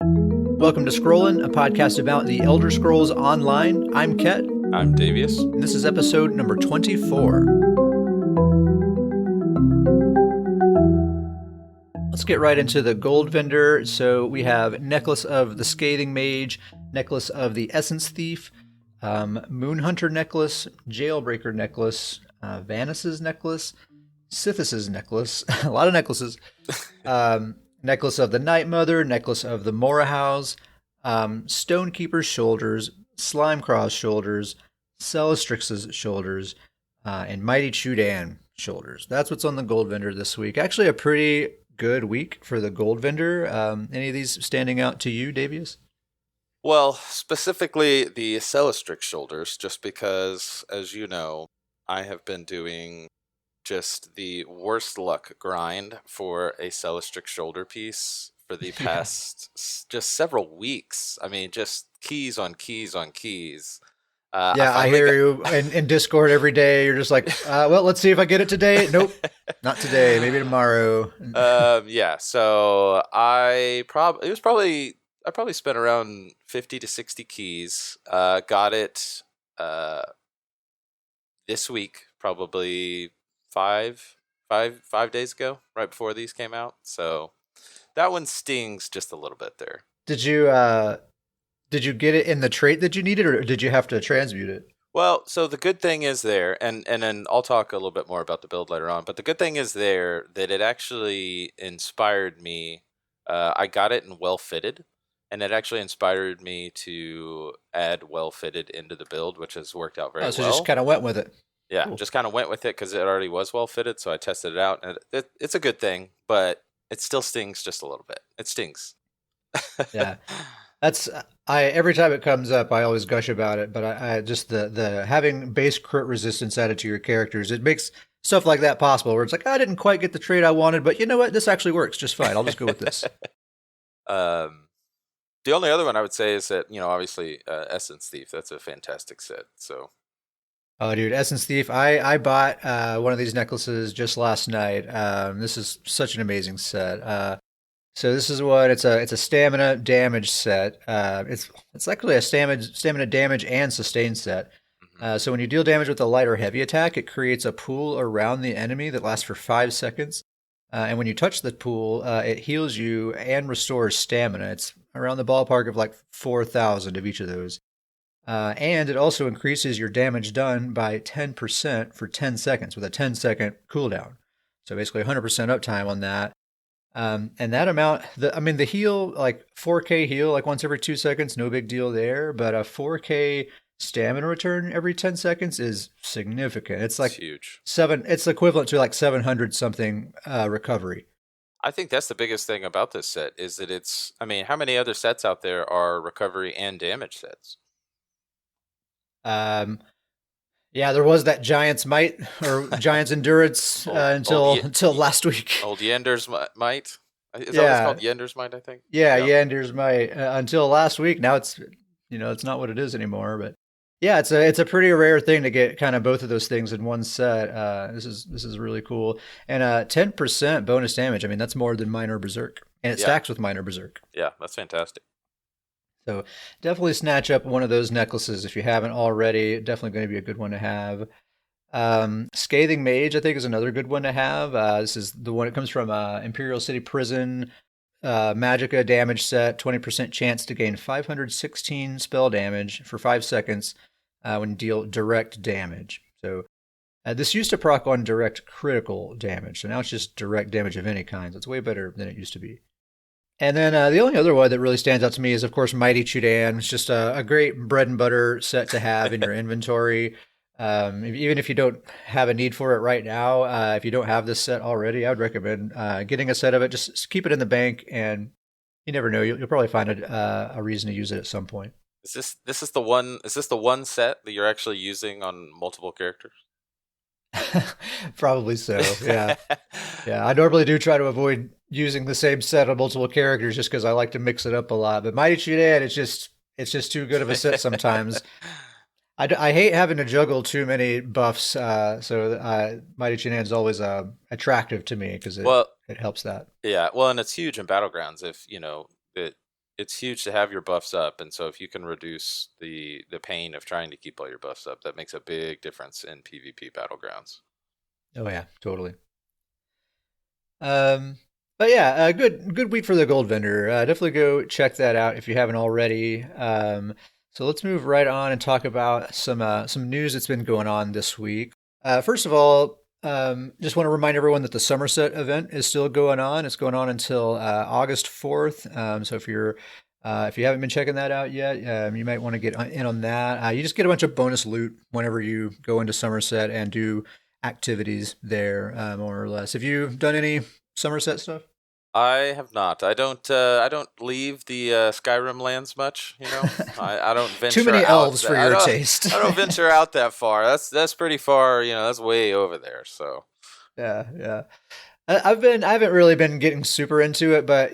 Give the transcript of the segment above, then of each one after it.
Welcome to Scrollin', a podcast about the Elder Scrolls Online. I'm Ket. I'm Davius. And this is episode number 24. Let's get right into the gold vendor. So we have Necklace of the Scathing Mage, Necklace of the Essence Thief, Moonhunter Necklace, Jailbreaker Necklace, Vaness's Necklace, Sithis' Necklace, a lot of necklaces, Necklace of the Night Mother, Necklace of the Morahouse, Stonekeeper's Shoulders, Slimecraw's Shoulders, Celestrix's Shoulders, and Mighty Chudan Shoulders. That's what's on the gold vendor this week. Actually, a pretty good week for the gold vendor. Any of these standing out to you, Davius? Well, specifically the Celestrix Shoulders, just because, as you know, I have been doing just the worst luck grind for a Celestrix shoulder piece for the past just several weeks. I mean, just keys on keys on keys. I hear you in Discord every day. You're just like, well, let's see if I get it today. Nope, not today. Maybe tomorrow. So I probably spent around 50 to 60 keys. Got it this week, probably five days ago, right before these came out. So that one stings just a little bit there. Did you get it in the trait that you needed, or did you have to transmute it? Well, so the good thing is there, and then I'll talk a little bit more about the build later on, but the good thing is there that it actually inspired me. I got it in well fitted, and it actually inspired me to add well fitted into the build, which has worked out very well. So just kind of went with it. Yeah, cool. Just kind of went with it because it already was well fitted, so I tested it out, and it's a good thing, but it still stings just a little bit. It stings. Yeah, every time it comes up, I always gush about it. But I just the having base crit resistance added to your characters, it makes stuff like that possible. Where it's like, I didn't quite get the trait I wanted, but you know what? This actually works just fine. I'll just go with this. The only other one I would say is that, obviously Essence Thief. That's a fantastic set. So. Oh, dude, Essence Thief. I bought one of these necklaces just last night. This is such an amazing set. So this is what it's a stamina damage set. It's actually a stamina damage and sustain set. So when you deal damage with a light or heavy attack, it creates a pool around the enemy that lasts for 5 seconds. And when you touch the pool, it heals you and restores stamina. It's around the ballpark of like 4,000 of each of those. And it also increases your damage done by 10% for 10 seconds with a 10-second cooldown. So basically 100% uptime on that. And that amount, the heal, like 4K heal, like once every 2 seconds, no big deal there. But a 4K stamina return every 10 seconds is significant. It's like huge. It's equivalent to like 700 something recovery. I think that's the biggest thing about this set is that how many other sets out there are recovery and damage sets? Yeah, there was that Giant's Might or Giant's Endurance until last week. Old Yender's Might? Is that what it's called? Yender's Might, I think? Yeah, Yender's Might until last week. Now it's not what it is anymore. But yeah, it's a pretty rare thing to get kind of both of those things in one set. This is really cool. And 10% bonus damage. I mean, that's more than Minor Berserk. And it stacks with Minor Berserk. Yeah, that's fantastic. So definitely snatch up one of those necklaces if you haven't already. Definitely going to be a good one to have. Scathing Mage, I think, is another good one to have. This is the one that comes from Imperial City Prison. Magicka damage set, 20% chance to gain 516 spell damage for 5 seconds when you deal direct damage. So this used to proc on direct critical damage. So now it's just direct damage of any kind. So it's way better than it used to be. And then the only other one that really stands out to me is, of course, Mighty Chudan. It's just a great bread and butter set to have in your inventory. Even if you don't have a need for it right now, if you don't have this set already, I would recommend getting a set of it. Just keep it in the bank, and you never know. You'll probably find a reason to use it at some point. Is this the one set that you're actually using on multiple characters? Probably so. Yeah. Yeah. I normally do try to avoid using the same set on multiple characters just because I like to mix it up a lot. But Mighty Chudan, it's just too good of a set sometimes. I hate having to juggle too many buffs. So Mighty Chudan is always attractive to me because it helps that. Yeah. Well, and it's huge in Battlegrounds. it's huge to have your buffs up, and so if you can reduce the pain of trying to keep all your buffs up, that makes a big difference in PvP battlegrounds. Oh yeah, totally. Um, but yeah, good week for the gold vendor. Definitely go check that out if you haven't already. So let's move right on and talk about some news that's been going on this week. First of all, just want to remind everyone that the Somerset event is still going on. It's going on until August 4th. So if you haven't been checking that out yet, you might want to get in on that. You just get a bunch of bonus loot whenever you go into Somerset and do activities there, more or less. Have you done any Somerset stuff? I have not. I don't. I don't leave the Skyrim lands much. I don't Too venture many out. elves for I your don't. taste. I don't venture out that far. That's pretty far. That's way over there. So Yeah, yeah. I haven't really been getting super into it, but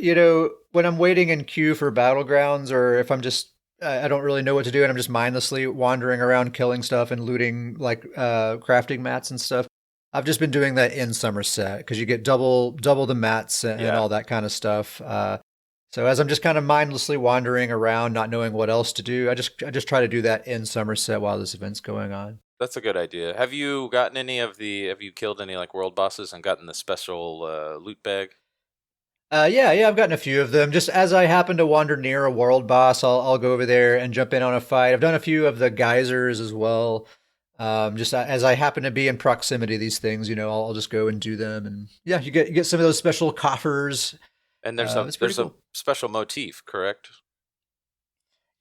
when I'm waiting in queue for battlegrounds, or if I don't really know what to do, and I'm just mindlessly wandering around killing stuff and looting like crafting mats and stuff. I've just been doing that in Somerset because you get double the mats and yeah, all that kind of stuff. So as I'm just kind of mindlessly wandering around, not knowing what else to do, I just try to do that in Somerset while this event's going on. that's a good idea. Have you gotten any of the? Have you killed any like world bosses and gotten the special loot bag? Yeah, I've gotten a few of them. Just as I happen to wander near a world boss, I'll go over there and jump in on a fight. I've done a few of the geysers as well. Just as I happen to be in proximity to these things, I'll just go and do them. And yeah, you get some of those special coffers. And It's pretty there's a cool. special motif, correct?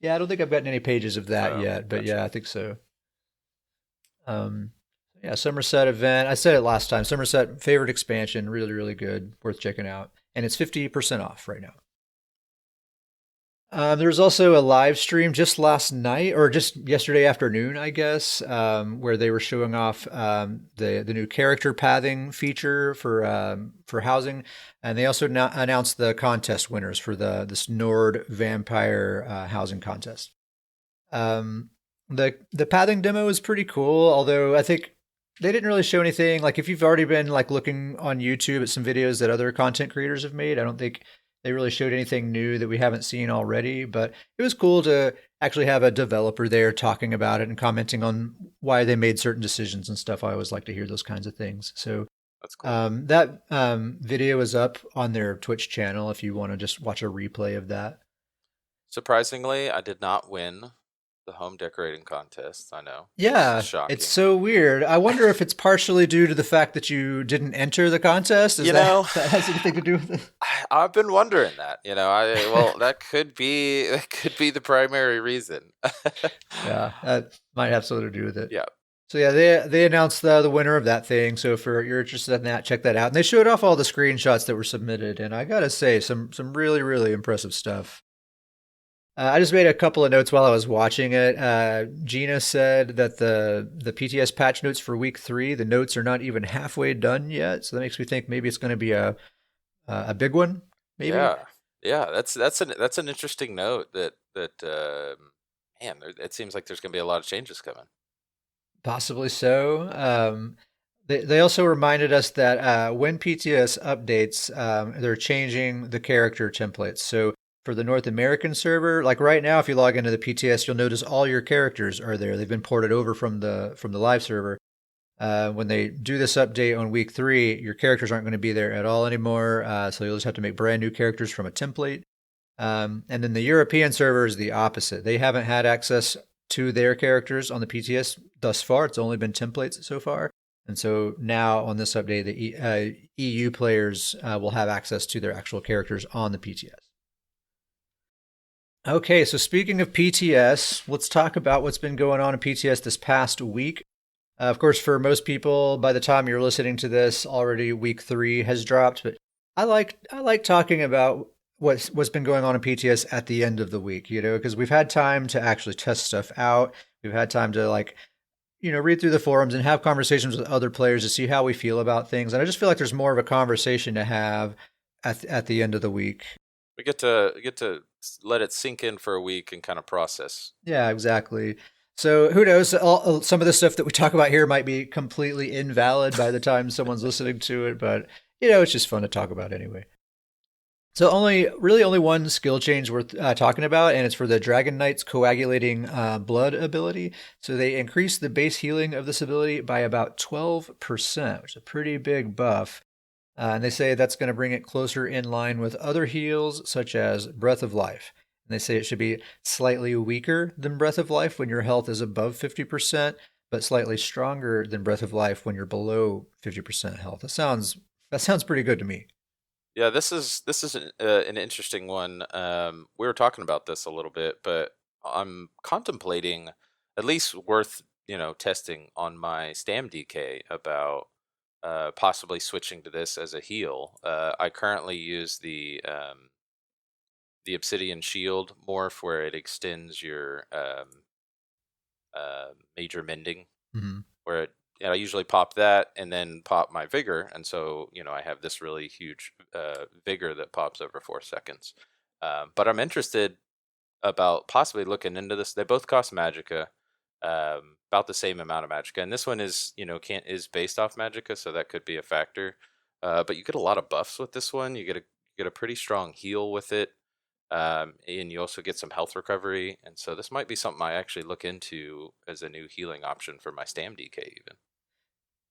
Yeah, I don't think I've gotten any pages of that Oh, yet, but yeah, gotcha. I think so. Um, yeah, Somerset event. I said it last time. Somerset favorite expansion, really, really good, worth checking out, and it's 50% off right now. There was also a live stream just last night, or just yesterday afternoon, I guess, where they were showing off the new character pathing feature for housing, and they also announced the contest winners for the this Nord Vampire housing contest. Um, the pathing demo is pretty cool, although I think they didn't really show anything. Like if you've already been like looking on YouTube at some videos that other content creators have made, I don't think they really showed anything new that we haven't seen already. But it was cool to actually have a developer there talking about it and commenting on why they made certain decisions and stuff. I always like to hear those kinds of things. So That's cool. that video is up on their Twitch channel if you want to just watch a replay of that. Surprisingly, I did not win the home decorating contest. I know that's Yeah, it's shocking. so weird. I wonder if it's partially due to the fact that you didn't enter the contest. Is You that know, that has anything to do with I've been wondering that. I it? well, that could be that could be the primary reason. Yeah, that might have something to do with it. Yeah, So yeah, they announced the winner of that thing. So if you're interested in that, check that out. And they showed off all the screenshots that were submitted, and I gotta say, some really really impressive stuff. I just made a couple of notes while I was watching it. Gina said that the PTS patch notes for week 3, the notes are not even halfway done yet. So that makes me think maybe it's going to be a big one. Maybe yeah, yeah. That's an interesting note. Man, it seems like there's going to be a lot of changes coming. possibly so. They also reminded us that when PTS updates, they're changing the character templates. So for the North American server, like right now, if you log into the PTS, you'll notice all your characters are there. They've been ported over from the live server. When they do this update on week 3, your characters aren't going to be there at all anymore. So you'll just have to make brand new characters from a template. And then the European server is the opposite. They haven't had access to their characters on the PTS thus far. It's only been templates so far. And so now on this update, the EU players will have access to their actual characters on the PTS. Okay, so speaking of PTS, let's talk about what's been going on in PTS this past week. Of course, for most people, by the time you're listening to this, already week 3 has dropped. But I like talking about what's been going on in PTS at the end of the week, because we've had time to actually test stuff out. We've had time to read through the forums and have conversations with other players to see how we feel about things. And I just feel like there's more of a conversation to have at the end of the week. We get to let it sink in for a week and kind of process. Yeah, exactly. So who knows? Some of the stuff that we talk about here might be completely invalid by the time someone's listening to it, but it's just fun to talk about anyway. So only one skill change worth talking about, and it's for the Dragon Knight's coagulating blood ability. So they increase the base healing of this ability by about 12%, which is a pretty big buff. And they say that's going to bring it closer in line with other heals, such as Breath of Life. And they say it should be slightly weaker than Breath of Life when your health is above 50%, but slightly stronger than Breath of Life when you're below 50% health. That sounds pretty good to me. Yeah, this is an interesting one. We were talking about this a little bit, but I'm contemplating at least worth testing on my Stam DK about possibly switching to this as a heal. I currently use the Obsidian Shield morph where it extends your major mending, Hmm. where I usually pop that and then pop my vigor, and so I have this really huge vigor that pops over 4 seconds. But I'm interested about possibly looking into this. They both cost Magicka, about the same amount of Magicka, and this one is can't is based off Magicka, so that could be a factor. But you get a lot of buffs with this one. You get a pretty strong heal with it. And you also get some health recovery, and so this might be something I actually look into as a new healing option for my Stam DK even.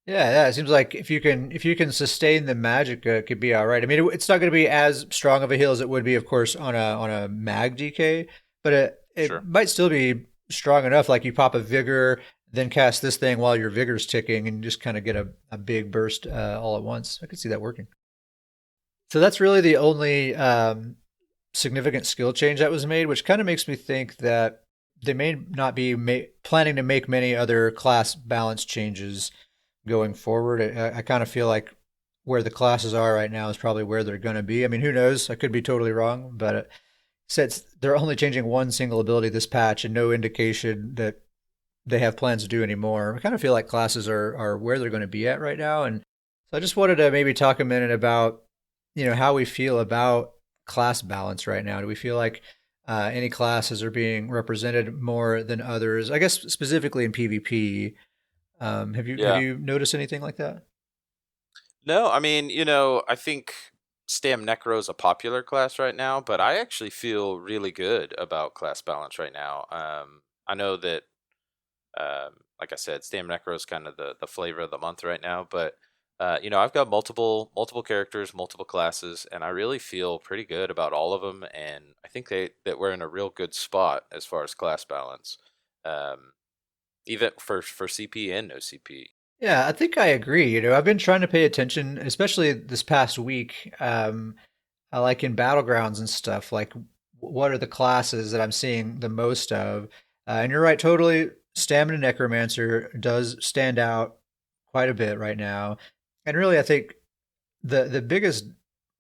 Yeah, it seems like if you can sustain the magic, it could be all right. I mean, it's not going to be as strong of a heal as it would be, of course, on a mag DK, but it Sure. might still be strong enough. Like you pop a vigor, then cast this thing while your vigor's ticking, and just kind of get a big burst all at once. I could see that working. So that's really the only significant skill change that was made, which kind of makes me think that they may not be planning to make many other class balance changes going forward. I kind of feel like where the classes are right now is probably where they're going to be. I mean, who knows? I could be totally wrong, but since they're only changing one single ability this patch and no indication that they have plans to do anymore, I kind of feel like classes are where they're going to be at right now. And so I just wanted to maybe talk a minute about how we feel about class balance right now. Do we feel like any classes are being represented more than others? I guess specifically in PvP. Have Yeah. you noticed anything like that? No, I mean, I think Stam Necro is a popular class right now, but I actually feel really good about class balance right now. I know that, like I said, Stam Necro is kind of the flavor of the month right now, but I've got multiple characters, multiple classes, and I really feel pretty good about all of them. And I think that we're in a real good spot as far as class balance, um, even for CP and no CP. Yeah, I think I agree. I've been trying to pay attention, especially this past week. I like in battlegrounds and stuff. Like, what are the classes that I'm seeing the most of? And you're right, totally. Stamina Necromancer does stand out quite a bit right now. And really, I think the biggest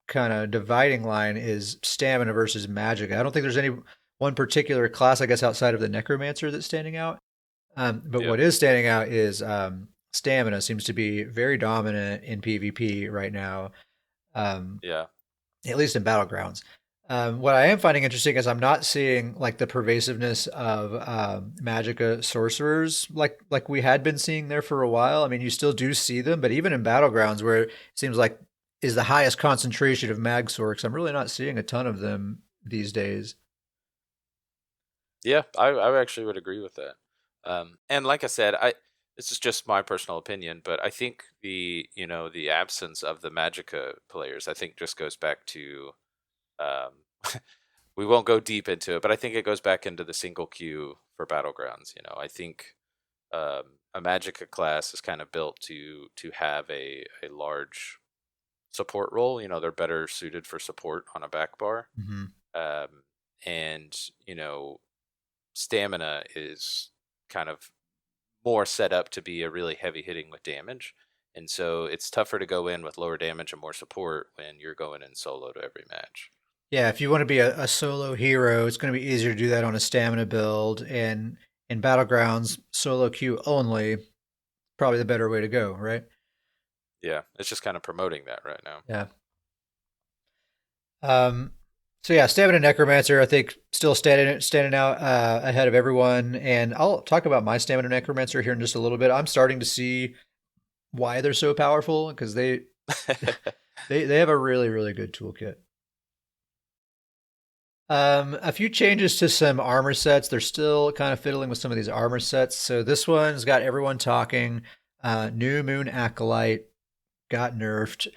kind of dividing line is stamina versus magic. I don't think there's any one particular class, I guess, outside of the Necromancer that's standing out. But Yep. what is standing out is stamina seems to be very dominant in PvP right now, um, Yeah. at least in battlegrounds. What I am finding interesting is I'm not seeing like the pervasiveness of Magicka sorcerers like we had been seeing there for a while. I mean, you still do see them, but even in battlegrounds where it seems like is the highest concentration of mag sorcs, I'm really not seeing a ton of them these days. Yeah, I actually would agree with that. And like I said, this is just my personal opinion, but I think the absence of the Magicka players, I think just goes back to um, we won't go deep into it, but I think it goes back into the single queue for battlegrounds. I think a Magicka class is kind of built to have a large support role. They're better suited for support on a back bar, Hmm. um, and you know stamina is kind of more set up to be a really heavy hitting with damage. And so it's tougher to go in with lower damage and more support when you're going in solo to every match. Yeah, if you want to be a solo hero, it's going to be easier to do that on a stamina build. And in battlegrounds, solo queue only, probably the better way to go, right? Yeah, it's just kind of promoting that right now. Yeah. Um, so yeah, Stamina Necromancer, I think, still standing out ahead of everyone. And I'll talk about my Stamina Necromancer here in just a little bit. I'm starting to see why they're so powerful because they have a really good toolkit. A few changes to some armor sets. They're still kind of fiddling with some of these armor sets. So this one's got everyone talking. New Moon Acolyte got nerfed.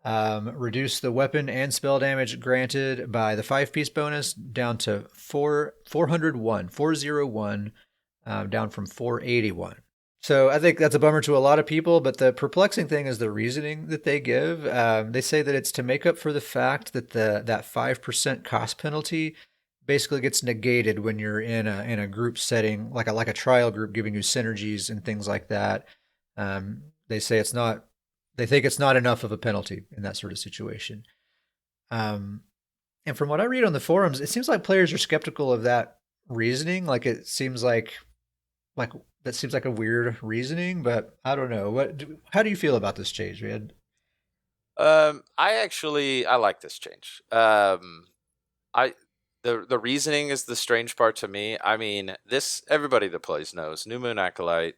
Reduced the weapon and spell damage granted by the 5-piece bonus down to 401, down from 481. So I think that's a bummer to a lot of people, but the perplexing thing is the reasoning that they give. They say that it's to make up for the fact that that 5% cost penalty basically gets negated when you're in a group setting, like a trial group giving you synergies and things like that. They say it's not. They think it's not enough of a penalty in that sort of situation. Um, and from what I read on the forums, it seems like players are skeptical of that reasoning. Like it seems like that seems like a weird reasoning, but I don't know. How do you feel about this change, man? I like this change. I the reasoning is the strange part to me. I mean, this everybody that plays knows New Moon Acolyte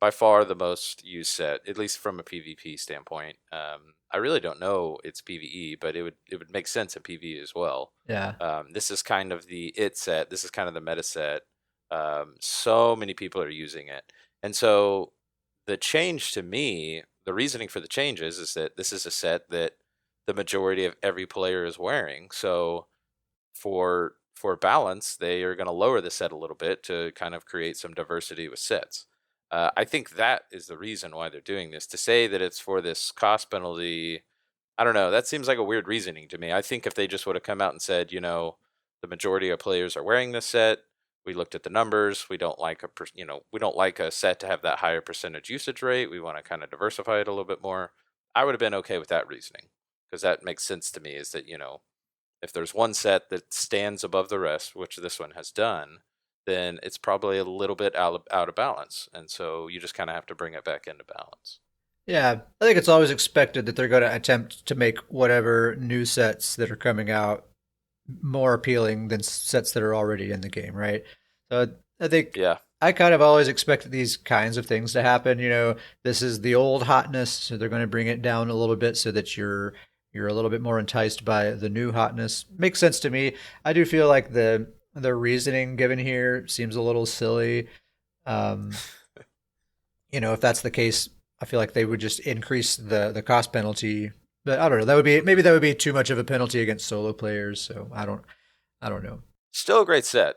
by far the most used set, at least from a PvP standpoint. I really don't know its PvE, but it would make sense in PvE as well. Yeah. This is kind of the it set. This is kind of the meta set. So many people are using it, and so the change to me, the reasoning for the changes is that this is a set that the majority of every player is wearing. So for balance, they are going to lower the set a little bit to kind of create some diversity with sets. I think that is the reason why they're doing this. To say that it's for this cost penalty, I don't know. That seems like a weird reasoning to me. I think if they just would have come out and said, the majority of players are wearing this set. We looked at the numbers. We don't like we don't like a set to have that higher percentage usage rate. We want to kind of diversify it a little bit more. I would have been okay with that reasoning because that makes sense to me. Is that if there's one set that stands above the rest, which this one has done, then it's probably a little bit out of balance. And so you just kind of have to bring it back into balance. Yeah, I think it's always expected that they're going to attempt to make whatever new sets that are coming out more appealing than sets that are already in the game, right? So I think Yeah. I kind of always expected these kinds of things to happen. This is the old hotness, so they're going to bring it down a little bit so that you're a little bit more enticed by the new hotness. Makes sense to me. I do feel like the reasoning given here seems a little silly. Um, if that's the case, I feel like they would just increase the cost penalty. But I don't know. That would be too much of a penalty against solo players. So I don't know. Still a great set.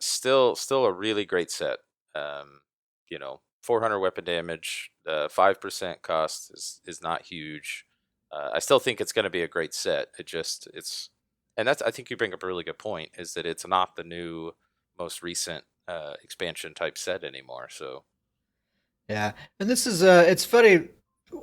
Still a really great set. 400 weapon damage, 5% cost is not huge. I still think it's going to be a great set. And I think you bring up a really good point. Is that it's not the new, most recent expansion type set anymore. So Yeah, and this is it's funny.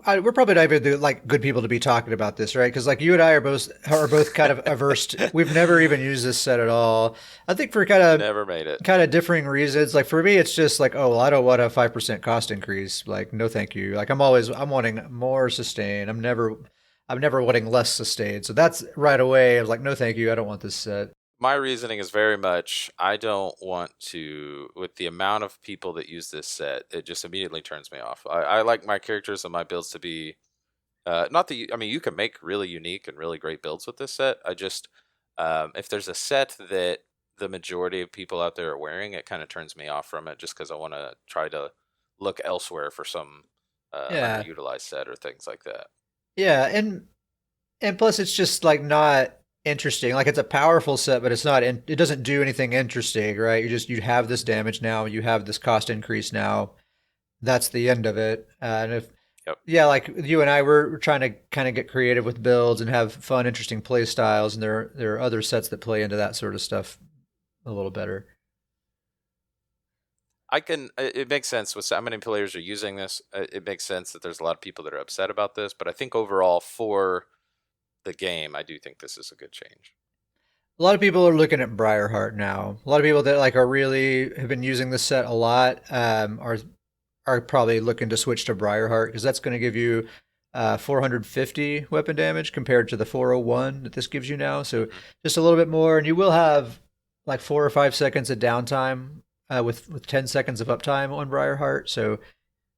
We're probably not even like good people to be talking about this, right? Because like you and I are both kind of averse. We've never even used this set at all. I think for never made it. kind of differing reasons. Like for me, it's just like, oh, well, I don't want a 5% cost increase. Like, no, thank you. Like I'm wanting more sustain. I'm never wanting less sustain. So that's right away. I was like, no, thank you. I don't want this set. My reasoning is very much I don't want to, with the amount of people that use this set, it just immediately turns me off. I like my characters and my builds to be not that I mean, you can make really unique and really great builds with this set. I just if there's a set that the majority of people out there are wearing, it kind of turns me off from it just because I want to try to look elsewhere for some Yeah, underutilized set or things like that. yeah, and plus it's just like not interesting. Like it's a powerful set, but it doesn't do anything interesting, right? You have this damage now, you have this cost increase now. That's the end of it. And if Yep. yeah, like you and I we're trying to kind of get creative with builds and have fun, interesting play styles, and there are other sets that play into that sort of stuff a little better. It makes sense with how many players are using this. It makes sense that there's a lot of people that are upset about this, but I think overall for the game, I do think this is a good change. A lot of people are looking at Briarheart now. A lot of people that like are really have been using this set a lot are probably looking to switch to Briarheart because that's going to give you 450 weapon damage compared to the 401 that this gives you now. So Hmm. just a little bit more, and you will have like 4 or 5 seconds of downtime with 10 seconds of uptime on Briarheart. So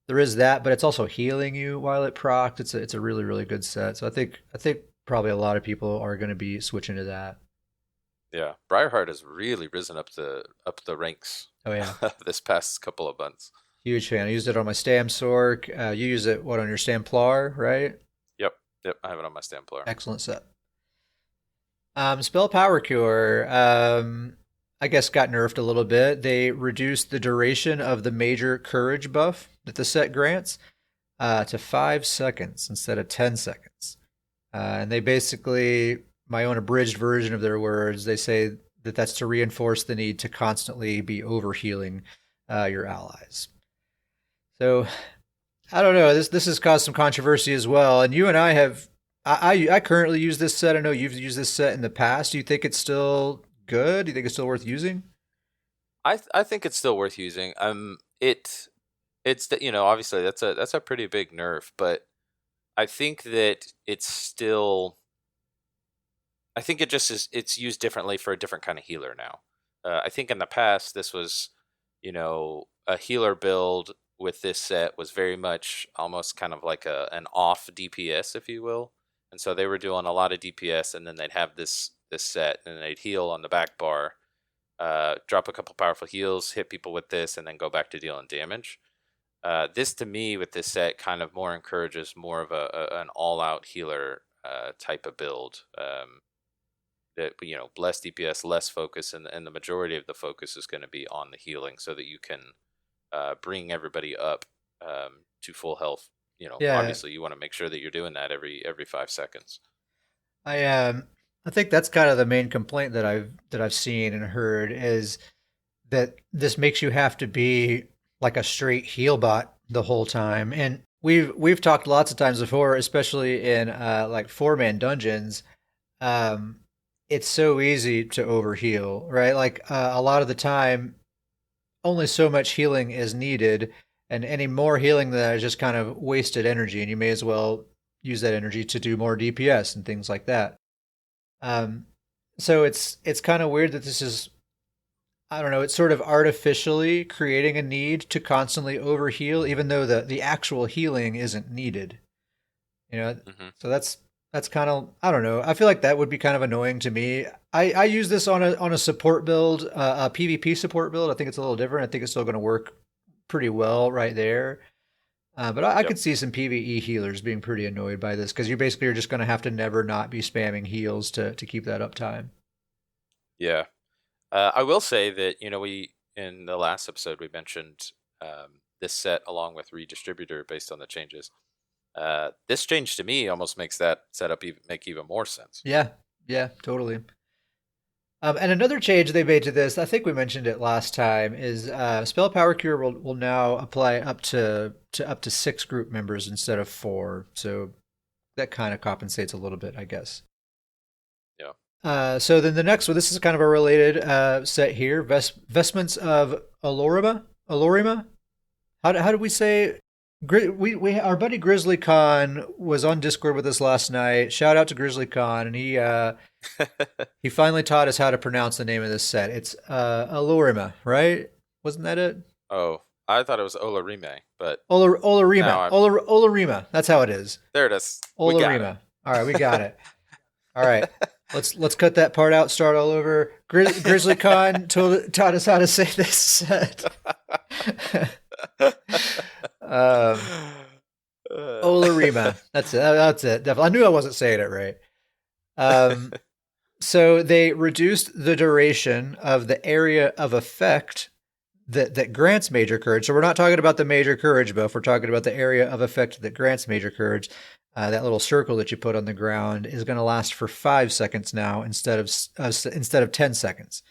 there is that, but it's also healing you while it procs. It's a really really good set. So I think probably a lot of people are going to be switching to that. Yeah, Briarheart has really risen up the ranks Oh yeah, this past couple of months. huge fan. I used it on my Stam Sork. You use it what on your Stamplar, right? Yep, yep, I have it on my Stamplar. Excellent set. Spell Power Cure, I guess got nerfed a little bit. They reduced the duration of the major courage buff that the set grants to 5 seconds instead of 10 seconds. And they basically, my own abridged version of their words, they say that that's to reinforce the need to constantly be overhealing your allies. So I don't know. This has caused some controversy as well. And you and I have, I currently use this set. I know you've used this set in the past. Do you think it's still good? Do you think it's still worth using? I think it's still worth using. Obviously that's a pretty big nerf, but I think that it's still. I think it just is. It's used differently for a different kind of healer now. I think in the past this was, a healer build with this set was very much almost kind of like an off DPS, if you will, and so they were doing a lot of DPS, and then they'd have this set, and they'd heal on the back bar, drop a couple powerful heals, hit people with this, and then go back to dealing damage. This to me with this set kind of more encourages more of an all out healer type of build. That less DPS, less focus, and the majority of the focus is going to be on the healing, so that you can bring everybody up to full health. Yeah, Obviously you want to make sure that you're doing that every 5 seconds. I think that's kind of the main complaint that I've seen and heard is that this makes you have to be like a straight heal bot the whole time. And we've talked lots of times before, especially in like 4-man dungeons. Um, it's so easy to overheal, right? Like a lot of the time, only so much healing is needed, and any more healing than that is just kind of wasted energy, and you may as well use that energy to do more DPS and things like that. Um, so it's kind of weird that this is, I don't know, it's sort of artificially creating a need to constantly overheal, even though the actual healing isn't needed. You know, Hmm. so that's kind of, I don't know. I feel like that would be kind of annoying to me. I use this on a support build, a PvP support build. I think it's a little different. I think it's still going to work pretty well right there. But I Yep. could see some PvE healers being pretty annoyed by this because you basically are just going to have to never not be spamming heals to keep that uptime. Yeah. I will say that we in the last episode we mentioned this set along with redistributor based on the changes. This change to me almost makes that setup make even more sense. Yeah, yeah, totally. And another change they made to this, I think we mentioned it last time, is spell power cure will now apply up to 6 group members instead of 4. So that kind of compensates a little bit, I guess. Yeah. So then the next one, this is kind of a related set here, vestments of Alorima. How do we say? We our buddy Grizzly Khan was on Discord with us last night. Shout out to Grizzly Khan, and he finally taught us how to pronounce the name of this set. It's Alorima, right? Wasn't that it? Oh, I thought it was Olarime, but now Olarima. I'm Olarima. That's how it is. there. It is. We got Olarima. All right, we got it. All right. Let's cut that part out. Start all over. Grizzly Khan taught us how to say this set. um, Olarima. That's it. That's it. Definitely. I knew I wasn't saying it right. Um, so they reduced the duration of the area of effect that grants major courage. So we're not talking about the major courage buff. We're talking about the area of effect that grants major courage. That little circle that you put on the ground is going to last for 5 seconds now instead of 10 seconds.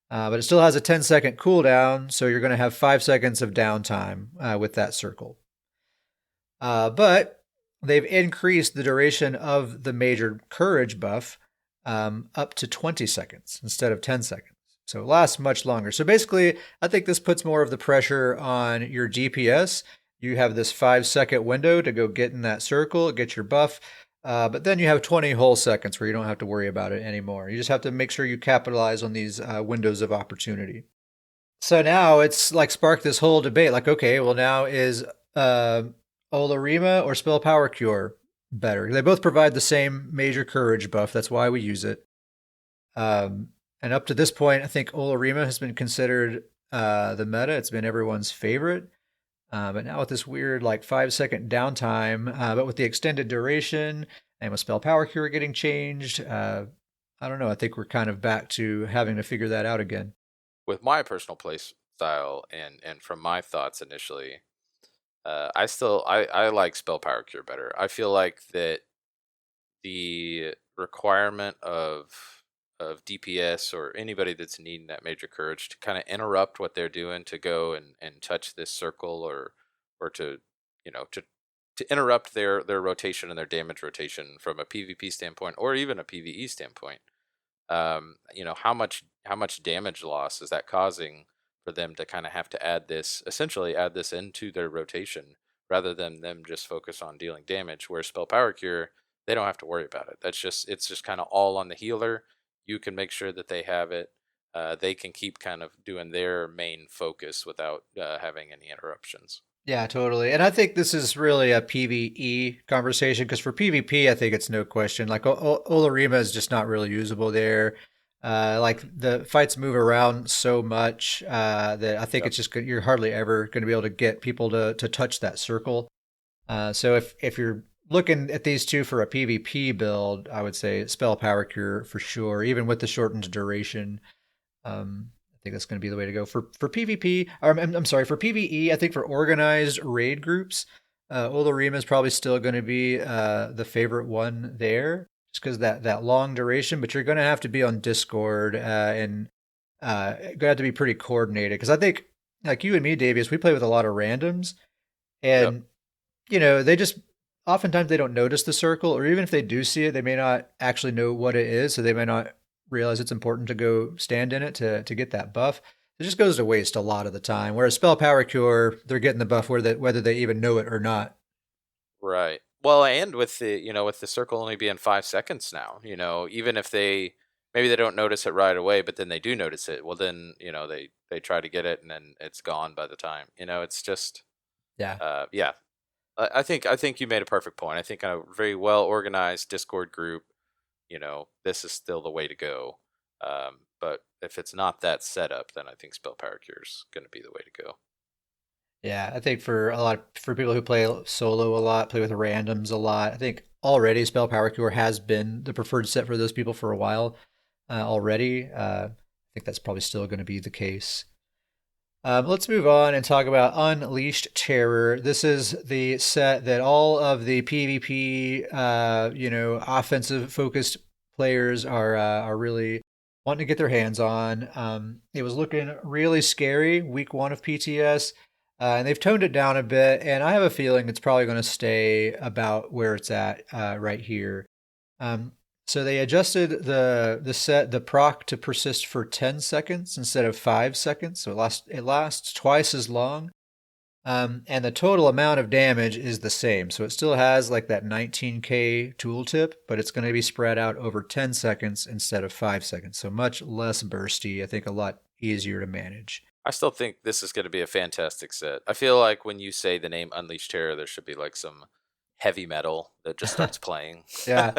But it still has a 10-second cooldown, so you're going to have 5 seconds of downtime with that circle. But they've increased the duration of the major courage buff up to 20 seconds instead of 10 seconds. So it lasts much longer. So basically, I think this puts more of the pressure on your DPS. You have this 5 second window to go get in that circle, get your buff. But then you have 20 whole seconds where you don't have to worry about it anymore. You just have to make sure you capitalize on these windows of opportunity. So now it's like sparked this whole debate. Like, okay, well now is Olarima or Spell Power Cure better? They both provide the same major courage buff. That's why we use it. Um, And up to this point, I think Olorima has been considered the meta. It's been everyone's favorite. But now with this weird like 5 second downtime, but with the extended duration and with spell power cure getting changed, I don't know. I think we're kind of back to having to figure that out again. With my personal play style and from my thoughts initially, I like spell power cure better. I feel like that the requirement of DPS or anybody that's needing that major courage to kind of interrupt what they're doing to go and touch this circle or to you know to interrupt their rotation and their damage rotation from a PvP standpoint or even a PvE standpoint. How much damage loss is that causing for them to kind of have to essentially add this into their rotation rather than them just focus on dealing damage. Where spell power cure, they don't have to worry about it. It's just kind of all on the healer. You can make sure that they have it. They can keep kind of doing their main focus without having any interruptions. Yeah, totally. And I think this is really a PvE conversation because for PvP, I think it's no question. Like Olarima is just not really usable there. Like the fights move around so much that I think Yep. it's just you're hardly ever going to be able to get people to touch that circle. So if you're looking at these two for a PvP build, I would say spell power cure for sure, even with the shortened duration. I think that's going to be the way to go for PvP. I'm sorry, for PvE. I think for organized raid groups, Olorima is probably still going to be the favorite one there, just because that long duration. But you're going to have to be on Discord and going to have to be pretty coordinated. Because I think like you and me, Davies, we play with a lot of randoms, Yep. and they just oftentimes they don't notice the circle, or even if they do see it, they may not actually know what it is, so they may not realize it's important to go stand in it to get that buff. It just goes to waste a lot of the time. Whereas spell power cure, they're getting the buff whether they even know it or not. Right. Well, and with the circle only being 5 seconds now, even if maybe they don't notice it right away, but then they do notice it. Well, then they try to get it, and then it's gone by the time. It's just Yeah. yeah. I think you made a perfect point. I think a very well organized Discord group, this is still the way to go. But if it's not that setup, then I think spell power cure is going to be the way to go. Yeah, I think for people who play solo a lot, play with randoms a lot, I think already spell power cure has been the preferred set for those people for a while already. I think that's probably still going to be the case. Let's move on and talk about Unleashed Terror. This is the set that all of the PvP, offensive focused players are really wanting to get their hands on. It was looking really scary week one of PTS, and they've toned it down a bit. And I have a feeling it's probably going to stay about where it's at right here. Um, so they adjusted the proc to persist for 10 seconds instead of 5 seconds. So it lasts twice as long. And the total amount of damage is the same. So it still has like that 19k tooltip, but it's going to be spread out over 10 seconds instead of 5 seconds. So much less bursty. I think a lot easier to manage. I still think this is going to be a fantastic set. I feel like when you say the name Unleashed Terror, there should be like some heavy metal that just starts playing. Yeah.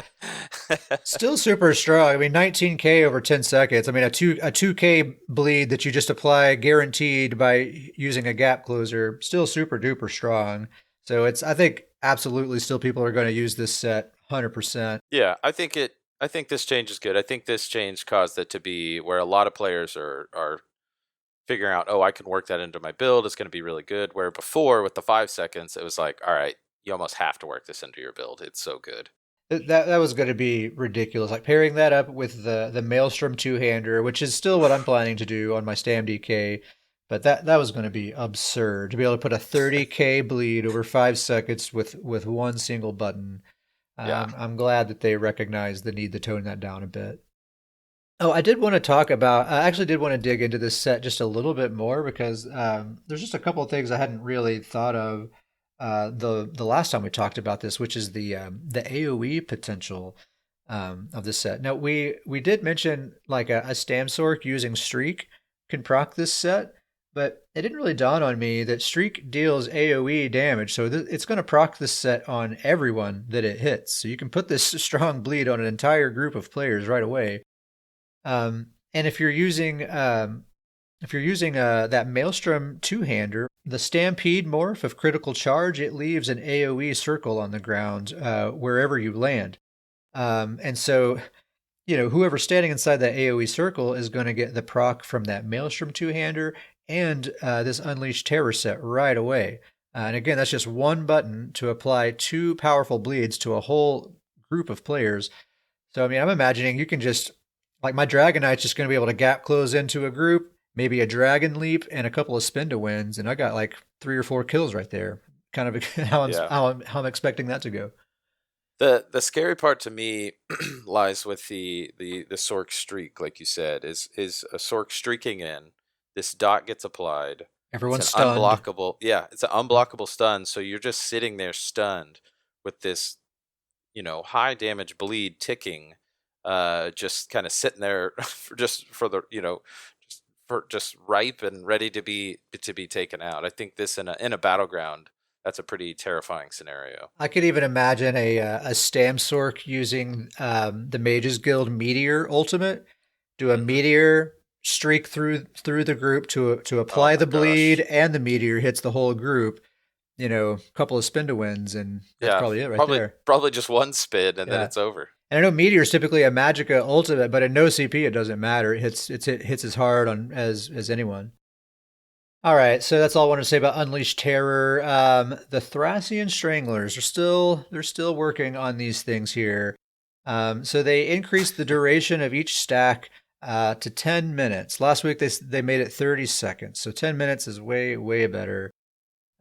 Still super strong. I mean, 19k over 10 seconds. I mean, a 2k bleed that you just apply guaranteed by using a gap closer. Still super duper strong. So I think absolutely still people are going to use this set 100%. Yeah, I think this change is good. I think this change caused it to be where a lot of players are figuring out, oh, I can work that into my build. It's going to be really good. Where before with the 5 seconds, it was like, all right, you almost have to work this into your build. It's so good. That was going to be ridiculous. Like pairing that up with the Maelstrom two-hander, which is still what I'm planning to do on my Stam DK. But that was going to be absurd to be able to put a 30k bleed over 5 seconds with one single button. Yeah. I'm glad that they recognized the need to tone that down a bit. Oh, I did want to talk about. I actually did want to dig into this set just a little bit more because there's just a couple of things I hadn't really thought of the last time we talked about this, which is the AOE potential of this set. Now we did mention like a Stamsork using Streak can proc this set, but it didn't really dawn on me that Streak deals AOE damage, so it's going to proc this set on everyone that it hits. So you can put this strong bleed on an entire group of players right away. And if you're using that Maelstrom two-hander, the Stampede morph of critical charge, it leaves an AoE circle on the ground wherever you land. And so, whoever's standing inside that AoE circle is going to get the proc from that Maelstrom two-hander and this Unleashed Terror set right away. And again, that's just one button to apply two powerful bleeds to a whole group of players. So, I mean, I'm imagining you can just, like, my Dragon Knight's just going to be able to gap close into a group, maybe a Dragon Leap and a couple of spin to wins, and I got like 3 or 4 kills right there. Kind of Yeah. how I'm expecting that to go. The scary part to me lies with the Sork streak, like you said, is a Sork streaking in. This dot gets applied. It's Everyone's an stunned. unblockable, yeah, it's an unblockable stun. So you're just sitting there stunned with this, high damage bleed ticking, just kind of sitting there for the, for just ripe and ready to be taken out. I think this in a battleground, that's a pretty terrifying scenario. I could even imagine a Stamsork using the Mages Guild Meteor Ultimate, do a Hmm. Meteor streak through the group to Oh apply my the bleed, gosh. and the Meteor hits the whole group. A couple of spin to wins, and that's Yeah, probably it right probably there. probably just one spin and then Yeah. it's over. And I know Meteor is typically a Magicka ultimate, but in no CP it doesn't matter. It hits as hard on as anyone. All right, so that's all I want to say about Unleashed Terror. The Thracian Stranglers they're still working on these things here. So they increased the duration of each stack to 10 minutes. Last week they made it 30 seconds, so 10 minutes is way better.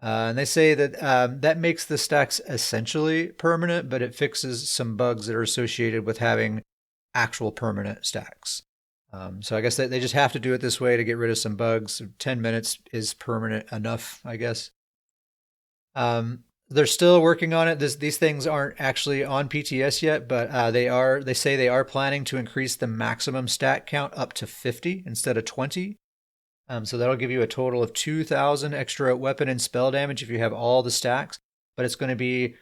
And they say that that makes the stacks essentially permanent, but it fixes some bugs that are associated with having actual permanent stacks. So I guess they just have to do it this way to get rid of some bugs. 10 minutes is permanent enough, I guess. They're still working on it. These things aren't actually on PTS yet, but They say they are planning to increase the maximum stat count up to 50 instead of 20. So that'll give you a total of 2,000 extra weapon and spell damage if you have all the stacks, but it's going to be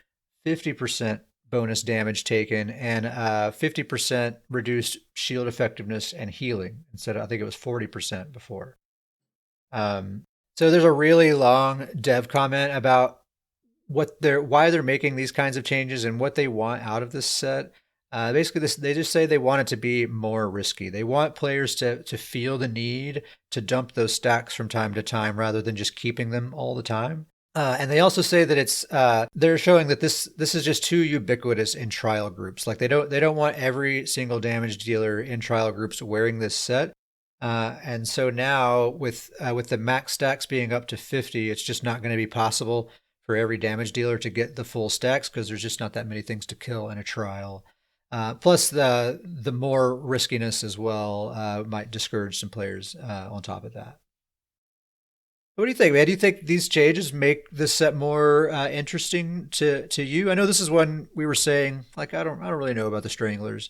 50% bonus damage taken and 50% reduced shield effectiveness and healing instead of, I think it was 40% before. Um, so there's a really long dev comment about why they're making these kinds of changes and what they want out of this set. Basically, they just say they want it to be more risky. They want players to feel the need to dump those stacks from time to time rather than just keeping them all the time. And they also say that they're showing that this is just too ubiquitous in trial groups. Like they don't want every single damage dealer in trial groups wearing this set. And so now with the max stacks being up to 50, it's just not going to be possible for every damage dealer to get the full stacks because there's just not that many things to kill in a trial. Plus the more riskiness as well might discourage some players on top of that. What do you think, man? Do you think these changes make this set more interesting to you? I know this is one we were saying like I don't really know about the Stranglers.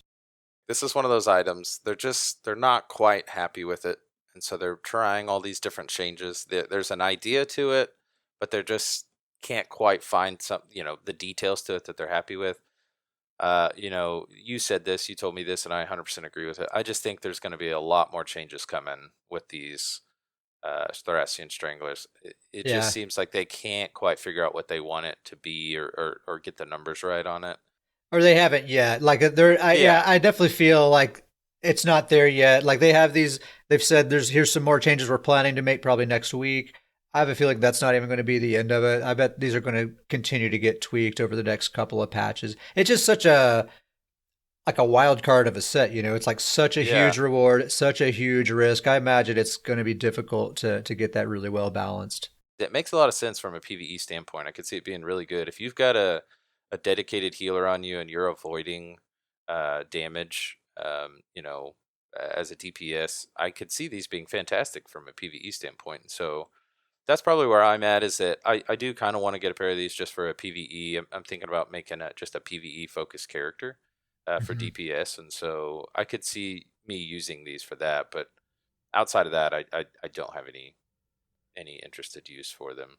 This is one of those items. They're not quite happy with it, and so they're trying all these different changes. There's an idea to it, but they're just can't quite find the details to it that they're happy with. You said this, you told me this, and I 100% agree with it. I just think there's going to be a lot more changes coming with these Thracian Stranglers. It just Yeah, seems like they can't quite figure out what they want it to be or get the numbers right on it. or they haven't yet. Like Yeah, yeah, I definitely feel like it's not there yet. Like they have these. They've said here's some more changes we're planning to make probably next week. I have a feeling that's not even going to be the end of it. I bet these are going to continue to get tweaked over the next couple of patches. It's just such a like a wild card of a set, It's like such a yeah. huge reward, such a huge risk. I imagine it's going to be difficult to get that really well balanced. It makes a lot of sense from a PvE standpoint. I could see it being really good. If you've got a dedicated healer on you and you're avoiding damage, as a DPS, I could see these being fantastic from a PvE standpoint. So that's probably where I'm at. Is that I do kind of want to get a pair of these just for a PvE. I'm thinking about making just a PvE focused character for Hmm. DPS, and so I could see me using these for that. But outside of that, I don't have any interested use for them.